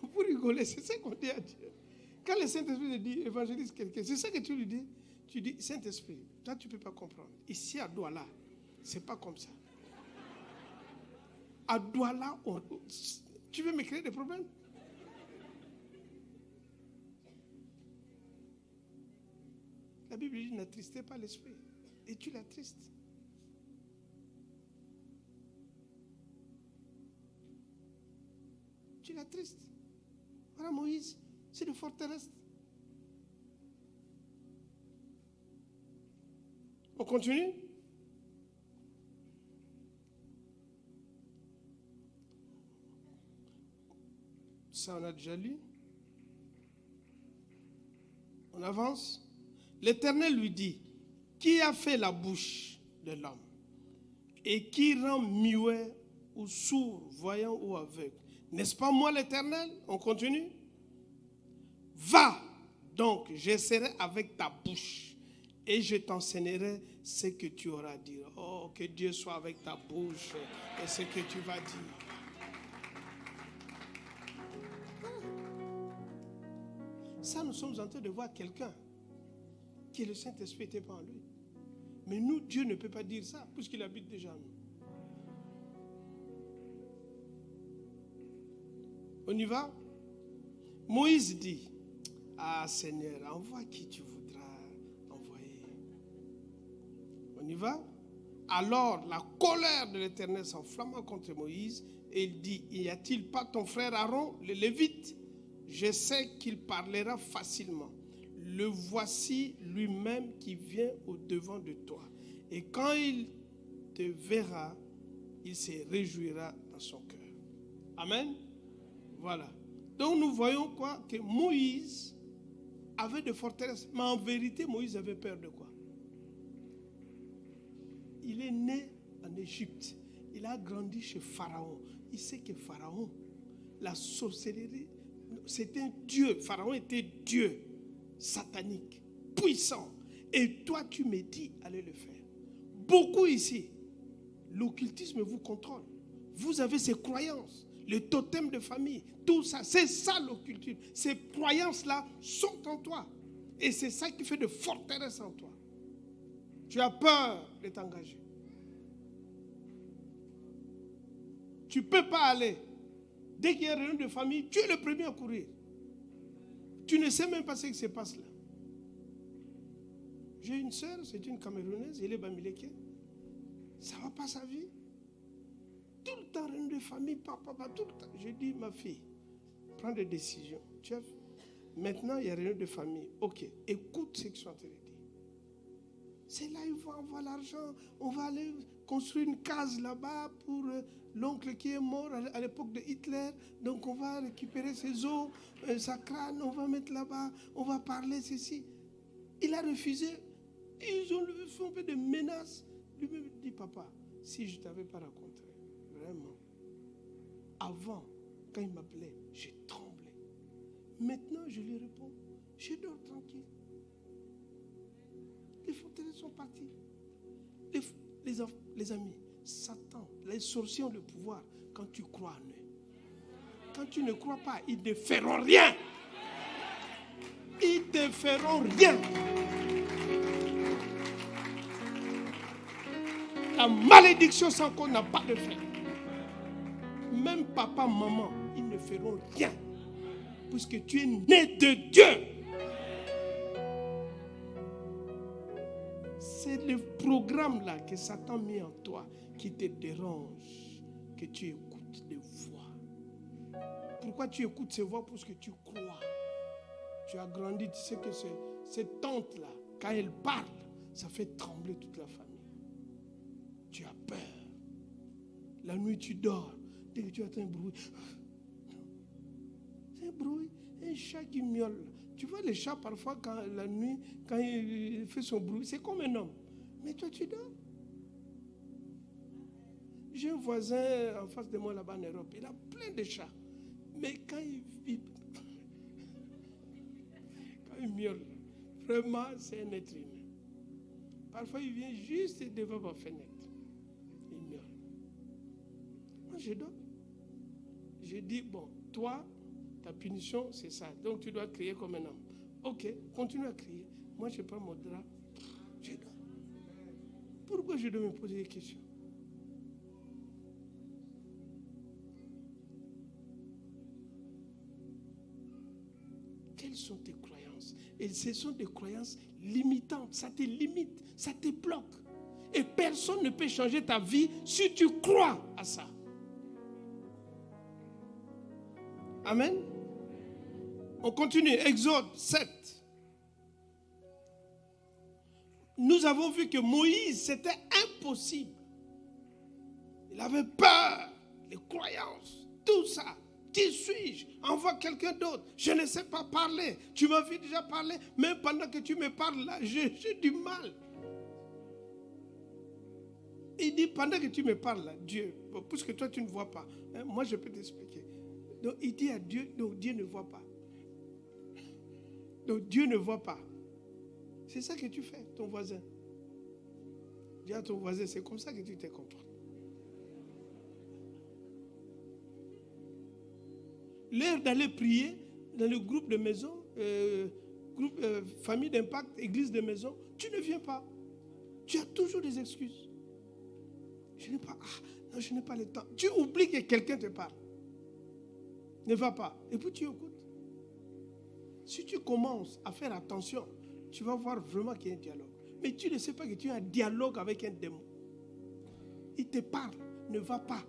Vous rigolez, c'est ce qu'on dit à Dieu. Quand le Saint-Esprit dit, évangélise quelqu'un, c'est ça que tu lui dis. Tu dis, Saint-Esprit, toi tu ne peux pas comprendre. Ici à Douala, ce n'est pas comme ça. À Douala, tu veux me créer des problèmes? La Bible dit, n'attristez pas l'esprit. Et tu l'attristes. Tu l'attristes. Voilà Moïse, c'est une forteresse. On continue? Ça, on a déjà lu. On avance. L'Éternel lui dit, qui a fait la bouche de l'homme et qui rend muet ou sourd, voyant ou aveugle? N'est-ce pas moi l'Éternel? On continue. Va donc, je serai avec ta bouche et je t'enseignerai ce que tu auras à dire. Oh, que Dieu soit avec ta bouche et ce que tu vas dire. Ça, nous sommes en train de voir quelqu'un qui le Saint-Esprit n'était pas en lui. Mais nous, Dieu ne peut pas dire ça, puisqu'il habite déjà en nous. On y va? Moïse dit, ah Seigneur, envoie qui tu voudras envoyer. On y va? Alors la colère de l'Éternel s'enflamma contre Moïse et il dit, y a-t-il pas ton frère Aaron, le Lévite? Je sais qu'il parlera facilement. Le voici lui-même qui vient au-devant de toi. Et quand il te verra, il se réjouira dans son cœur. Amen. Voilà. Donc nous voyons quoi? Que Moïse avait de forteresses. Mais en vérité, Moïse avait peur de quoi? Il est né en Égypte. Il a grandi chez Pharaon. Il sait que Pharaon, la sorcellerie, c'était un dieu. Pharaon était Dieu, satanique, puissant. Et toi, tu me dis, allez le faire. Beaucoup ici, l'occultisme vous contrôle. Vous avez ces croyances, le totem de famille, tout ça. C'est ça l'occultisme. Ces croyances-là sont en toi. Et c'est ça qui fait de forteresse en toi. Tu as peur de t'engager. Tu ne peux pas aller. Dès qu'il y a une réunion de famille, tu es le premier à courir. Tu ne sais même pas ce qui se passe là. J'ai une sœur, c'est une Camerounaise, elle est Bamileke. Ça ne va pas sa vie. Tout le temps, réunion de famille, papa, tout le temps. J'ai dit, ma fille, prends des décisions. Maintenant, il y a réunion de famille. Ok, écoute ce que je suis en train de dire. C'est là il faut avoir l'argent. On va aller construire une case là-bas pour l'oncle qui est mort à l'époque de Hitler. Donc on va récupérer ses os, sa crâne, on va mettre là-bas, on va parler ceci. Il a refusé. Ils ont fait un peu de menaces. Lui-même dit, papa, si je ne t'avais pas rencontré, vraiment, avant, quand il m'appelait, j'ai tremblé. Maintenant, je lui réponds, je dors tranquille. Les forteresses sont parties. Les amis, Satan, les sorciers ont le pouvoir quand tu crois en eux. Quand tu ne crois pas, ils ne feront rien. Ils ne feront rien. La malédiction sans qu'on n'a pas de fait. Même papa, maman, ils ne feront rien. Puisque tu es né de Dieu. C'est le programme là que Satan met en toi qui te dérange, que tu écoutes des voix. Pourquoi tu écoutes ces voix? Parce que tu crois. Tu as grandi, tu sais que cette tante là, quand elle parle, ça fait trembler toute la famille. Tu as peur. La nuit tu dors, dès que tu entends un bruit, c'est un bruit, un chat qui miaule. Tu vois les chats parfois quand la nuit, quand il fait son bruit, c'est comme un homme. Mais toi tu dors. J'ai un voisin en face de moi là-bas en Europe, il a plein de chats. Mais quand il miaule, vraiment c'est un être humain. Parfois il vient juste devant ma fenêtre. Il miaule. Moi je dors. Je dis, bon, toi, ta punition, c'est ça. Donc, tu dois crier comme un homme. Ok, continue à crier. Moi, je prends mon drap. Je dors. Pourquoi je dois me poser des questions? Quelles sont tes croyances? Et ce sont des croyances limitantes. Ça te limite, ça te bloque. Et personne ne peut changer ta vie si tu crois à ça. Amen. On continue. Exode 7. Nous avons vu que Moïse, c'était impossible. Il avait peur, les croyances, tout ça. Qui suis-je? Envoie quelqu'un d'autre. Je ne sais pas parler. Tu m'as vu déjà parler. Même pendant que tu me parles là, j'ai du mal. Il dit, pendant que tu me parles là, Dieu, puisque toi tu ne vois pas, hein, moi je peux t'expliquer. Donc il dit à Dieu, donc Dieu ne voit pas. Donc Dieu ne voit pas. C'est ça que tu fais, ton voisin. Dis à ton voisin, c'est comme ça que tu te comportes. L'heure d'aller prier dans le groupe de maison, famille d'impact, église de maison, tu ne viens pas. Tu as toujours des excuses. Je n'ai pas le temps. Tu oublies que quelqu'un te parle. Ne va pas. Et puis tu écoutes. Si tu commences à faire attention, tu vas voir vraiment qu'il y a un dialogue. Mais tu ne sais pas que tu as un dialogue avec un démon. Il te parle. Ne va pas.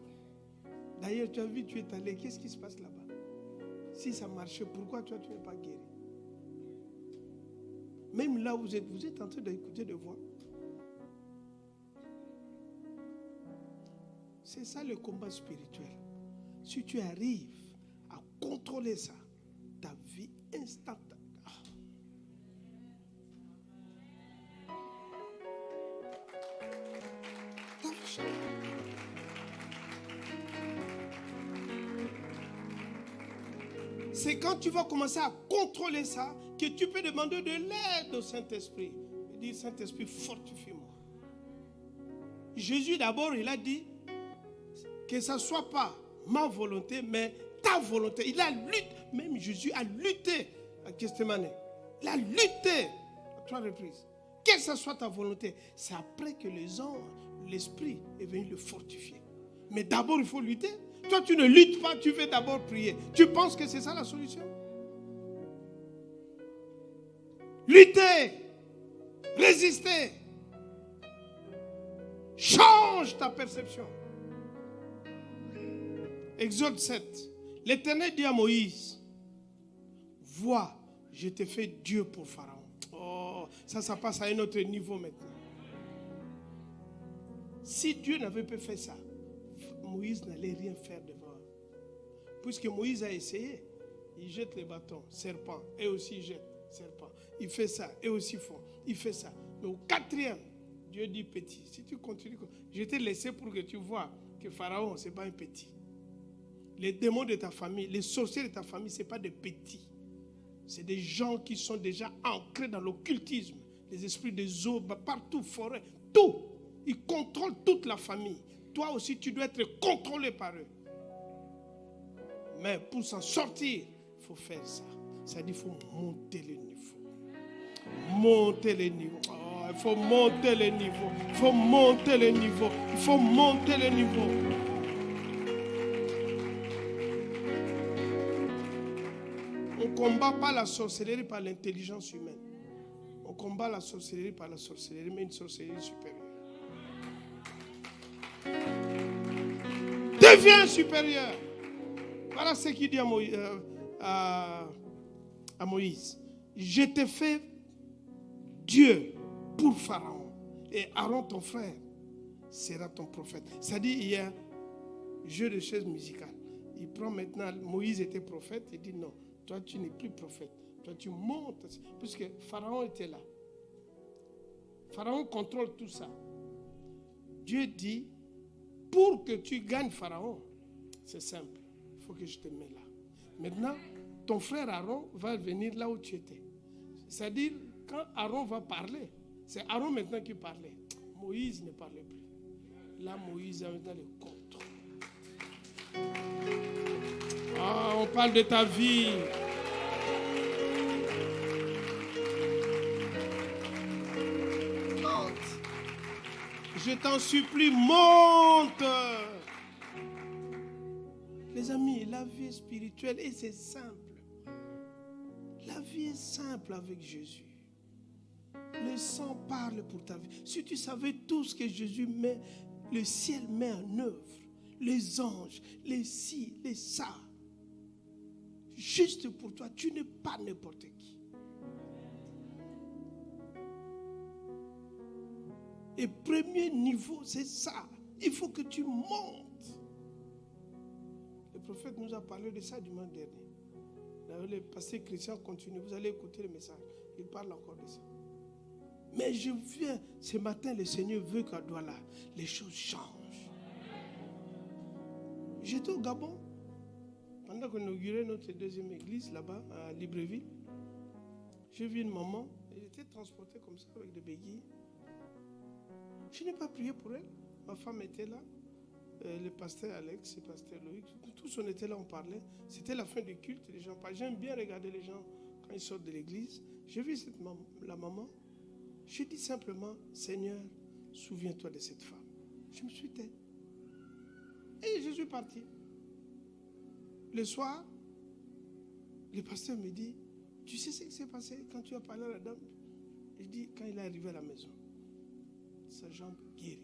D'ailleurs, tu as vu, tu es allé. Qu'est-ce qui se passe là-bas? Si ça marchait, pourquoi toi tu n'es pas guéri? Même là où vous êtes en train d'écouter des voix. C'est ça le combat spirituel. Si tu arrives à contrôler ça, ta vie instantanée. C'est quand tu vas commencer à contrôler ça que tu peux demander de l'aide au Saint-Esprit. Il dit, Saint-Esprit, fortifie-moi. Jésus d'abord, il a dit que ce ne soit pas ma volonté, mais ta volonté. Il a lutté, même Jésus a lutté à Gethsémane. Il a lutté à 3 reprises. Que ce soit ta volonté. C'est après que les anges, l'Esprit est venu le fortifier. Mais d'abord, il faut lutter. Toi, tu ne luttes pas, tu veux d'abord prier. Tu penses que c'est ça la solution? Lutter, résister. Change ta perception. Exode 7. L'Éternel dit à Moïse, vois, je t'ai fait Dieu pour Pharaon. Oh, ça passe à un autre niveau maintenant. Si Dieu n'avait pas fait ça, Moïse n'allait rien faire devant eux. Puisque Moïse a essayé, il jette les bâtons, serpent, et aussi il jette, serpent. Il fait ça, et aussi font. Il fait ça. Mais au 4e, Dieu dit petit. Si tu continues, je t'ai laissé pour que tu vois que Pharaon, ce n'est pas un petit. Les démons de ta famille, les sorciers de ta famille, ce n'est pas des petits. C'est des gens qui sont déjà ancrés dans l'occultisme. Les esprits des eaux, partout, forêt, tout. Ils contrôlent toute la famille. Toi aussi, tu dois être contrôlé par eux. Mais pour s'en sortir, il faut faire ça. C'est-à-dire qu'il faut monter le niveau. Monter le niveau. Oh, il faut monter le niveau. Il faut monter le niveau. Il faut monter le niveau. On ne combat pas la sorcellerie par l'intelligence humaine. On combat la sorcellerie par la sorcellerie, mais une sorcellerie supérieure. Deviens supérieur. Voilà ce qu'il dit à Moïse. Je t'ai fait Dieu pour Pharaon. Et Aaron, ton frère, sera ton prophète. C'est-à-dire, il y a un jeu de chaises musicales. Il prend maintenant, Moïse était prophète, il dit non, toi tu n'es plus prophète. Toi tu montes. Puisque Pharaon était là. Pharaon contrôle tout ça. Dieu dit, pour que tu gagnes Pharaon, c'est simple. Il faut que je te mette là. Maintenant, ton frère Aaron va venir là où tu étais. C'est-à-dire, quand Aaron va parler, c'est Aaron maintenant qui parlait. Moïse ne parlait plus. Là, Moïse a maintenant le contrôle. Ah, on parle de ta vie. Je t'en supplie, monte. Les amis, la vie est spirituelle et c'est simple. La vie est simple avec Jésus. Le sang parle pour ta vie. Si tu savais tout ce que Jésus met, le ciel met en œuvre, les anges, les ci, les ça, juste pour toi, tu n'es pas n'importe qui. Et premier niveau, c'est ça. Il faut que tu montes. Le prophète nous a parlé de ça dimanche dernier. Le pasteur Christian continue. Vous allez écouter le message. Il parle encore de ça. Mais je viens, ce matin, le Seigneur veut qu'à Douala, les choses changent. J'étais au Gabon, pendant qu'on inaugurait notre deuxième église là-bas, à Libreville. J'ai vu une maman, elle était transportée comme ça avec des béquilles. Je n'ai pas prié pour elle. Ma femme était là. Le pasteur Alex, le pasteur Loïc, tous on était là, on parlait. C'était la fin du culte, les gens parlaient. J'aime bien regarder les gens quand ils sortent de l'église. J'ai vu la maman. Je dis simplement, Seigneur, souviens-toi de cette femme. Je me suis tait. Et je suis parti. Le soir, le pasteur me dit, tu sais ce qui s'est passé quand tu as parlé à la dame? Je dis, quand il est arrivé à la maison, sa jambe guérit.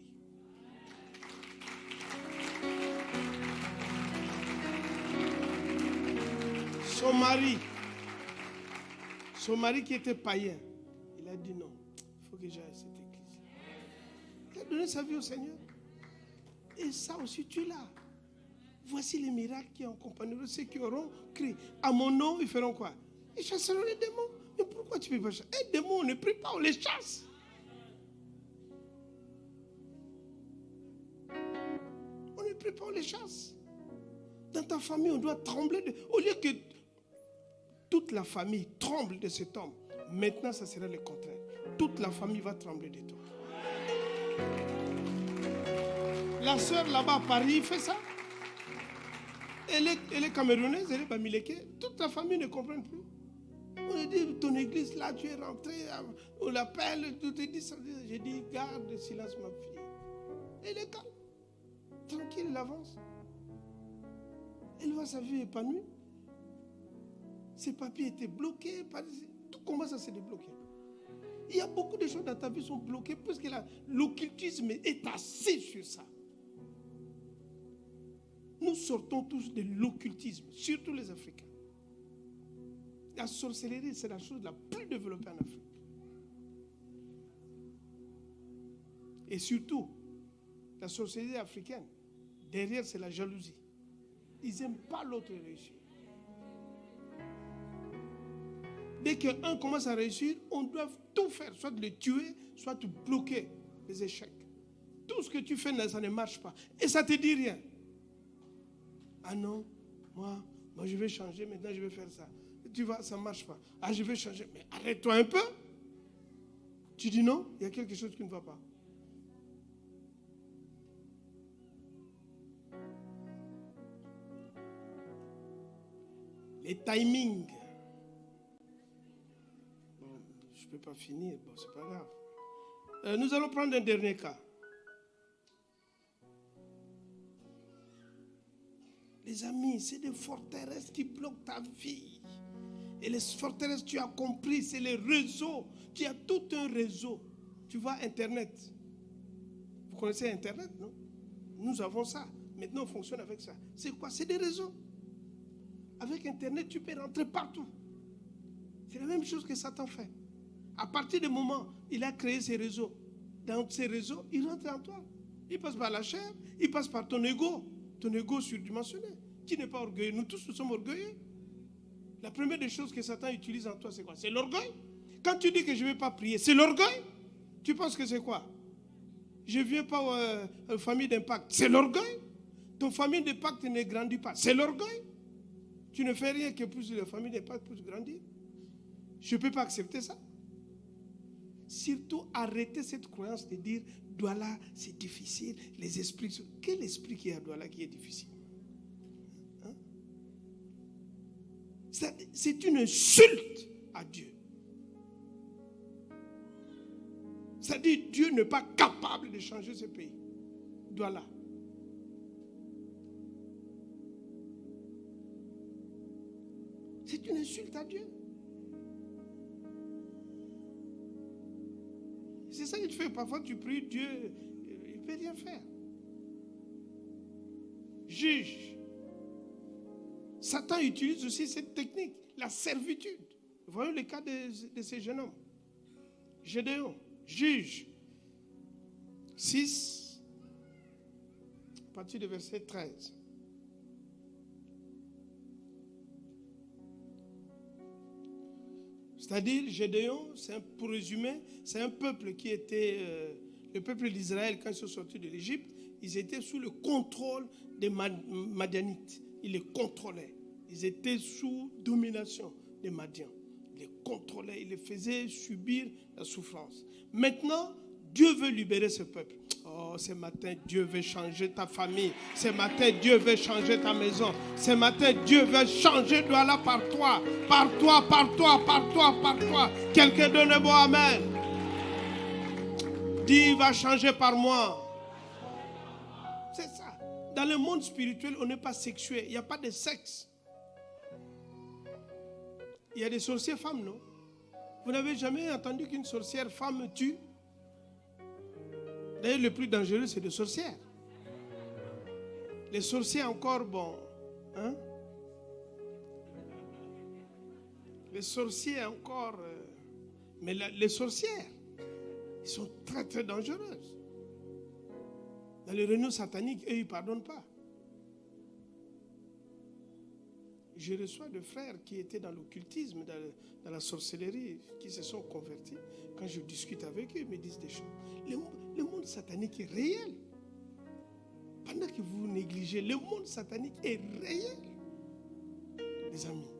Son mari qui était païen, il a dit non, il faut que j'aille à cette église. Il a donné sa vie au Seigneur. Et ça aussi, tu l'as. Voici les miracles qui accompagneront ceux qui auront crié. À mon nom, ils feront quoi? Ils chasseront les démons. Mais pourquoi tu ne peux pas chasser? Les démons, on ne prie pas, on les chasse. On ne prie pas, on les chasse. Dans ta famille, on doit trembler. Au lieu que toute la famille tremble de cet homme, maintenant, ça sera le contraire. Toute la famille va trembler de toi. La sœur là-bas à Paris fait ça. Elle est camerounaise, elle est bamileke. Toute la famille ne comprend plus. On lui dit, ton église là, tu es rentré, on l'appelle, tout te dit ça. J'ai dit, garde le silence, ma fille. Elle est calme. Tranquille, elle avance. Elle voit sa vie épanouie. Ses papiers étaient bloqués. Tout commence à se débloquer. Il y a beaucoup de choses dans ta vie qui sont bloquées parce que l'occultisme est assis sur ça. Nous sortons tous de l'occultisme, surtout les Africains. La sorcellerie, c'est la chose la plus développée en Afrique. Et surtout, la sorcellerie africaine, derrière, c'est la jalousie. Ils n'aiment pas l'autre réussir. Dès qu'un commence à réussir, on doit tout faire, soit le tuer, soit te bloquer les échecs. Tout ce que tu fais, ça ne marche pas. Et ça ne te dit rien. Ah non, moi je vais changer, maintenant je vais faire ça. Tu vois, ça ne marche pas. Ah, je vais changer. Mais arrête-toi un peu. Tu dis non, il y a quelque chose qui ne va pas. Les timings. Bon, je ne peux pas finir, bon, c'est pas grave. Nous allons prendre un dernier cas. Les amis, c'est des forteresses qui bloquent ta vie. Et les forteresses, tu as compris, c'est les réseaux. Tu as tout un réseau. Tu vois, Internet. Vous connaissez Internet, non? Nous avons ça. Maintenant, on fonctionne avec ça. C'est quoi? C'est des réseaux. Avec Internet, tu peux rentrer partout. C'est la même chose que Satan fait. À partir du moment où il a créé ces réseaux, dans ces réseaux, il rentre en toi. Il passe par la chair, il passe par ton ego surdimensionné. Qui n'est pas orgueilleux? Nous tous, nous sommes orgueilleux. La première des choses que Satan utilise en toi, c'est quoi? C'est l'orgueil. Quand tu dis que je ne vais pas prier, c'est l'orgueil. Tu penses que c'est quoi? Je ne viens pas aux familles d'impact. C'est l'orgueil. Ton famille d'impact ne grandit pas. C'est l'orgueil. Tu ne fais rien que pousser la famille d'impact pour grandir. Je ne peux pas accepter ça. Surtout, arrêtez cette croyance de dire Douala, c'est difficile. Les esprits. Quel esprit qui est à Douala qui est difficile? Hein? C'est une insulte à Dieu. C'est-à-dire Dieu n'est pas capable de changer ce pays. Douala. C'est une insulte à Dieu. C'est ça qu'il fait. Parfois, tu pries Dieu, il ne peut rien faire. Juge. Satan utilise aussi cette technique, la servitude. Voyons le cas de ces jeunes hommes. Gédéon, juge. 6, à partir du verset 13. C'est-à-dire, Gédéon, pour résumer, c'est un peuple qui était, le peuple d'Israël, quand ils sont sortis de l'Égypte, ils étaient sous le contrôle des Madianites. Ils les contrôlaient. Ils étaient sous domination des Madians. Ils les contrôlaient, ils les faisaient subir la souffrance. Maintenant, Dieu veut libérer ce peuple. Oh, ce matin, Dieu veut changer ta famille. Ce matin, Dieu veut changer ta maison. Ce matin, Dieu veut changer Douala par toi. Par toi, par toi, par toi, par toi. Quelqu'un donne un bon amen. Dis, il va changer par moi. C'est ça. Dans le monde spirituel, on n'est pas sexué. Il n'y a pas de sexe. Il y a des sorcières femmes, non? Vous n'avez jamais entendu qu'une sorcière femme tue? D'ailleurs, le plus dangereux, c'est les sorcières. Les sorciers encore, bon. Hein? Les sorciers encore. Mais les sorcières, ils sont très, très dangereuses. Dans les réunions sataniques, eux, ils ne pardonnent pas. Je reçois des frères qui étaient dans l'occultisme, dans la sorcellerie, qui se sont convertis. Quand je discute avec eux, ils me disent des choses. Le monde satanique est réel. Pendant que vous négligez, le monde satanique est réel. Les amis,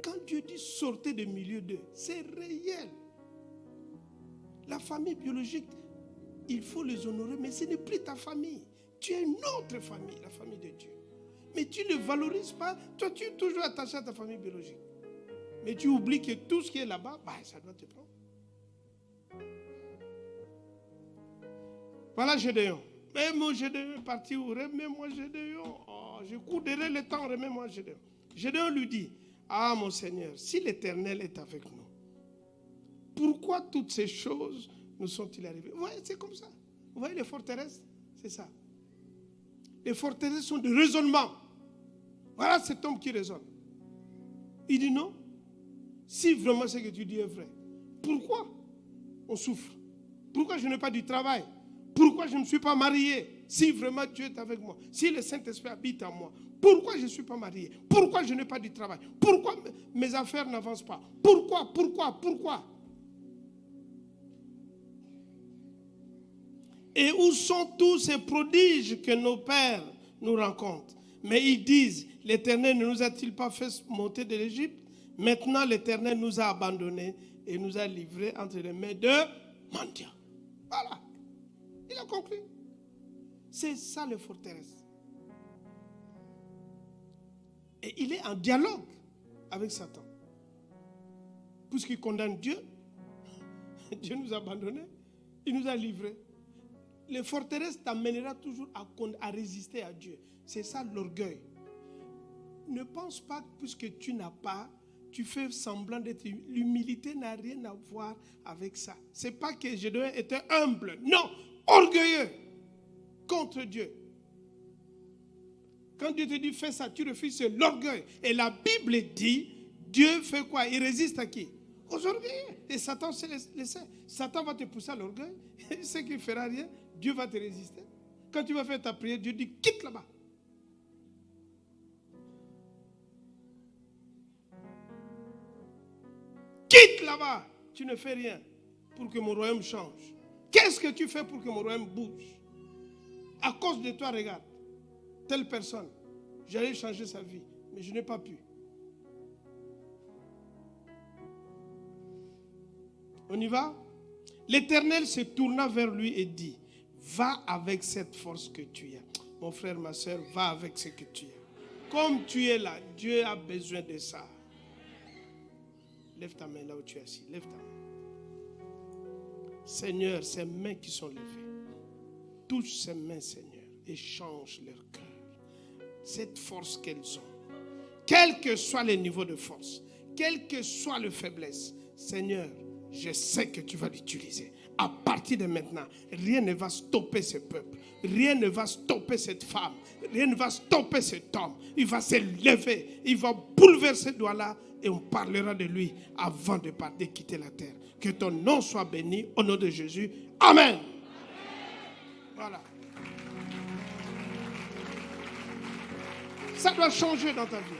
quand Dieu dit sortez du milieu d'eux, c'est réel. La famille biologique, il faut les honorer, mais ce n'est plus ta famille. Tu as une autre famille, la famille de Dieu. Mais tu ne valorises pas. Toi, tu es toujours attaché à ta famille biologique. Mais tu oublies que tout ce qui est là-bas, ça doit te prendre. Voilà Gédéon. Mais mon Gédéon est parti où? Mais moi Gédéon, oh, je cours derrière le temps, remets-moi Gédéon. Gédéon lui dit, ah mon Seigneur, si l'Éternel est avec nous, pourquoi toutes ces choses nous sont-ils arrivées? Vous voyez, c'est comme ça. Vous voyez les forteresses? C'est ça. Les forteresses sont de raisonnement. Voilà cet homme qui raisonne. Il dit non. Si vraiment ce que tu dis est vrai, pourquoi on souffre? Pourquoi je n'ai pas du travail? Pourquoi je ne suis pas marié? Si vraiment Dieu est avec moi, si le Saint-Esprit habite en moi, pourquoi je ne suis pas marié? Pourquoi je n'ai pas du travail? Pourquoi mes affaires n'avancent pas? Pourquoi? Et où sont tous ces prodiges que nos pères nous rencontrent? Mais ils disent, l'Éternel ne nous a-t-il pas fait monter de l'Égypte? Maintenant, l'Éternel nous a abandonnés et nous a livrés entre les mains de mendiants. Voilà. Il a conclu. C'est ça les forteresses. Et il est en dialogue avec Satan. Puisqu'il condamne Dieu, Dieu nous a abandonnés, il nous a livrés. Les forteresses t'amènera toujours à résister à Dieu. C'est ça l'orgueil. Ne pense pas que puisque tu n'as pas, tu fais semblant d'être. L'humilité n'a rien à voir avec ça. Ce n'est pas que Gédéon était humble. Non, orgueilleux contre Dieu. Quand Dieu te dit fais ça, tu refuses, c'est l'orgueil. Et la Bible dit, Dieu fait quoi? Il résiste à qui? Aux orgueilleux. Et Satan sait le sait. Satan va te pousser à l'orgueil. Il sait qu'il ne fera rien. Dieu va te résister. Quand tu vas faire ta prière, Dieu dit quitte là-bas. Quitte là-bas. Tu ne fais rien pour que mon royaume change. Qu'est-ce que tu fais pour que mon royaume bouge? À cause de toi, regarde. Telle personne, j'allais changer sa vie, mais je n'ai pas pu. On y va? L'Éternel se tourna vers lui et dit, va avec cette force que tu as. Mon frère, ma soeur, va avec ce que tu as. Comme tu es là, Dieu a besoin de ça. Lève ta main là où tu es assis. Lève ta main. Seigneur, ces mains qui sont levées, touche ces mains, Seigneur, et change leur cœur. Cette force qu'elles ont, quel que soit le niveau de force, quelle que soit la faiblesse, Seigneur, je sais que tu vas l'utiliser. À partir de maintenant, rien ne va stopper ce peuple. Rien ne va stopper cette femme. Rien ne va stopper cet homme. Il va se lever. Il va bouleverser ce doigt-là et on parlera de lui avant de partir quitter la terre. Que ton nom soit béni au nom de Jésus. Amen. Voilà. Ça doit changer dans ta vie.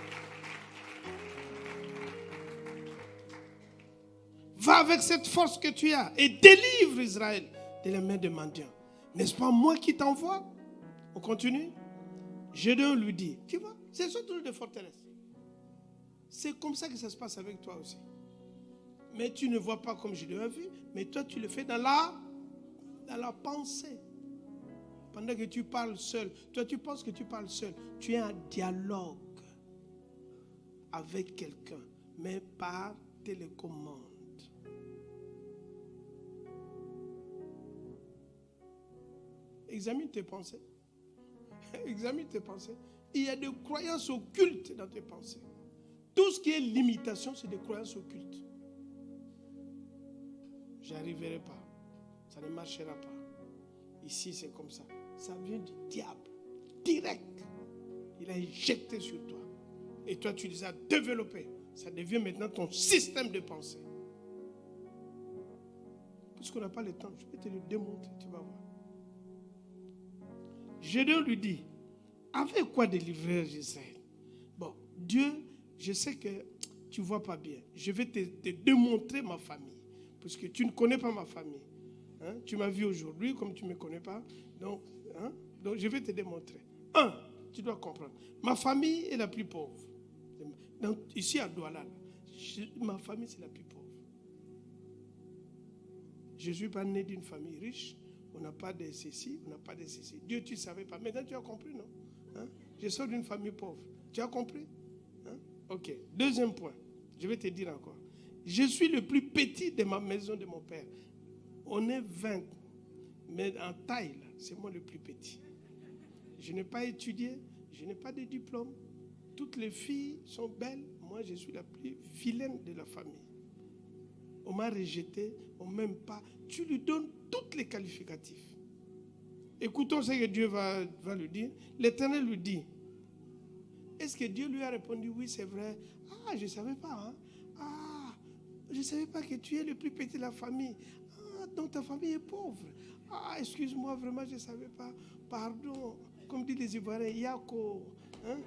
Va avec cette force que tu as et délivre Israël de la main des mendiants. N'est-ce pas moi qui t'envoie? On continue. Gédéon lui dit, tu vois, c'est surtout des forteresses. C'est comme ça que ça se passe avec toi aussi. Mais tu ne vois pas comme Gédéon a vu, mais toi tu le fais dans la pensée. Pendant que tu parles seul, toi tu penses que tu parles seul. Tu es en dialogue avec quelqu'un, mais par télécommande. Examine tes pensées. Examine tes pensées. Il y a des croyances occultes dans tes pensées. Tout ce qui est limitation, c'est des croyances occultes. Je n'arriverai pas. Ça ne marchera pas. Ici, c'est comme ça. Ça vient du diable. Direct. Il a injecté sur toi. Et toi, tu les as développés. Ça devient maintenant ton système de pensée. Puisqu'on n'a pas le temps, je vais te le démontrer. Tu vas voir. Gédéon lui dit, avec quoi délivrer Israël? Bon, Dieu, je sais que tu ne vois pas bien. Je vais te démontrer ma famille. Parce que tu ne connais pas ma famille. Hein? Tu m'as vu aujourd'hui comme tu ne me connais pas. Donc, je vais te démontrer. Tu dois comprendre. Ma famille est la plus pauvre. Donc, ici à Douala, ma famille c'est la plus pauvre. Je ne suis pas né d'une famille riche. On n'a pas de ceci, on n'a pas de ceci. Dieu, tu ne savais pas. Maintenant, tu as compris, non? Hein? Je sors d'une famille pauvre. Tu as compris? Hein? Ok. Deuxième point. Je vais te dire encore. Je suis le plus petit de ma maison de mon père. On est 20. Mais en taille, là, c'est moi le plus petit. Je n'ai pas étudié. Je n'ai pas de diplôme. Toutes les filles sont belles. Moi, je suis la plus vilaine de la famille. On m'a rejeté, on ne m'aime pas. Tu lui donnes tous les qualificatifs. Écoutons ce que Dieu va lui dire. L'Éternel lui dit. Est-ce que Dieu lui a répondu, oui, c'est vrai. Ah, je ne savais pas. Hein? Ah, je ne savais pas que tu es le plus petit de la famille. Ah, donc ta famille est pauvre. Ah, excuse-moi, vraiment, je ne savais pas. Pardon. Comme disent les Ivoiriens, Yako. Hein?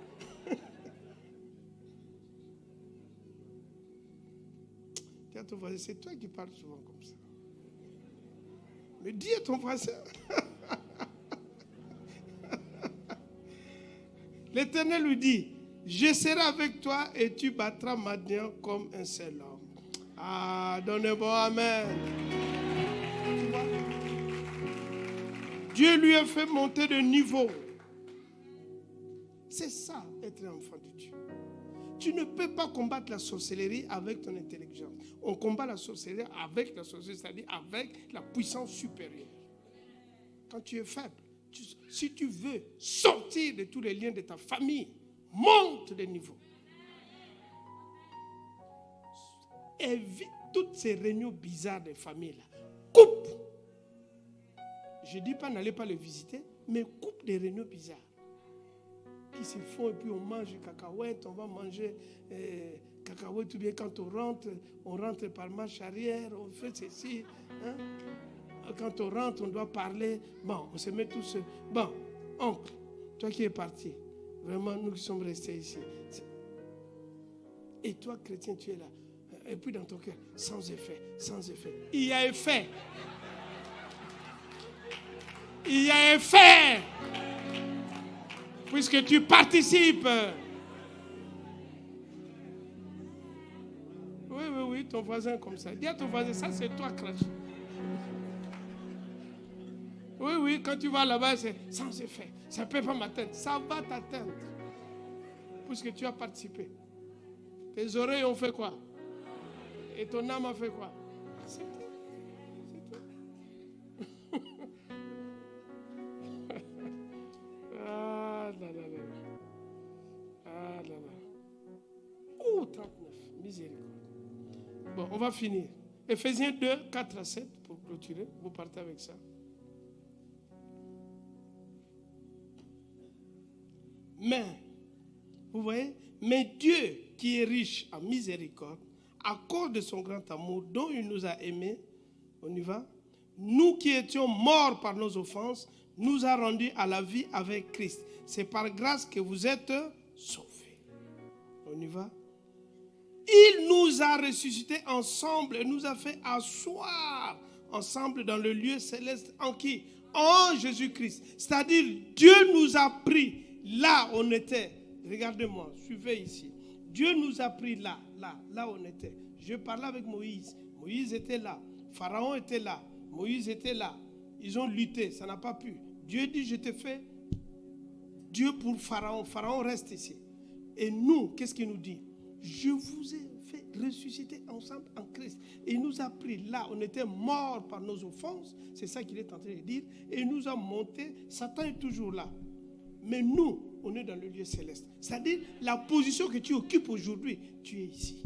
C'est toi qui parles souvent comme ça. Mais dis à ton voisin. L'Éternel lui dit, je serai avec toi et tu battras Madian comme un seul homme. Ah, donnez-moi amen. Tu vois? Dieu lui a fait monter de niveau. C'est ça, être un enfant de Dieu. Tu ne peux pas combattre la sorcellerie avec ton intelligence. On combat la sorcellerie avec la sorcellerie, c'est-à-dire avec la puissance supérieure. Quand tu es faible, si tu veux sortir de tous les liens de ta famille, monte de niveau. Évite toutes ces réunions bizarres des familles-là. Coupe. Je ne dis pas n'allez pas les visiter, mais coupe des réunions bizarres. Qui se font et puis on mange cacahuètes, on va manger cacahuètes ou bien quand on rentre par marche arrière, on fait ceci. Hein? Quand on rentre, on doit parler. Bon, on se met tous. Bon, oncle, toi qui es parti, vraiment nous qui sommes restés ici. Et toi, chrétien, tu es là. Et puis dans ton cœur, sans effet, sans effet. Il y a effet. Il y a effet. Puisque tu participes. Oui, ton voisin comme ça. Dis à ton voisin, ça c'est toi, crache. Oui, quand tu vas là-bas, c'est sans effet. Ça ne peut pas m'atteindre. Ça va t'atteindre. Puisque tu as participé. Tes oreilles ont fait quoi? Et ton âme a fait quoi? C'est tout. Oh, 39. Miséricorde. Bon, on va finir. Ephésiens 2, 4 à 7 pour clôturer. Vous partez avec ça. Mais, vous voyez, mais Dieu qui est riche en miséricorde, à cause de son grand amour dont il nous a aimés, on y va, nous qui étions morts par nos offenses, nous a rendus à la vie avec Christ. C'est par grâce que vous êtes sauvés. On y va. Il nous a ressuscités ensemble et nous a fait asseoir ensemble dans le lieu céleste. En qui? En Jésus-Christ. C'est-à-dire, Dieu nous a pris là où on était. Regardez-moi, suivez ici. Dieu nous a pris là où on était. Je parlais avec Moïse. Moïse était là. Pharaon était là. Moïse était là. Ils ont lutté, ça n'a pas pu. Dieu dit, je t'ai fait Dieu pour Pharaon. Pharaon reste ici. Et nous, qu'est-ce qu'il nous dit? Je vous ai fait ressusciter ensemble en Christ. Et il nous a pris là, on était morts par nos offenses. C'est ça qu'il est en train de dire. Et il nous a monté. Satan est toujours là. Mais nous, on est dans le lieu céleste. C'est-à-dire, la position que tu occupes aujourd'hui, tu es ici.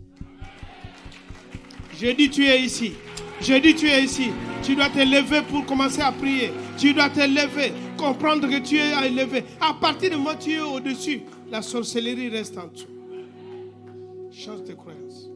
Je dis tu es ici. Je dis tu es ici. Tu dois te lever pour commencer à prier. Tu dois te lever, comprendre que tu es élevé. À partir de moi, tu es au-dessus. La sorcellerie reste en dessous. Change de croyance.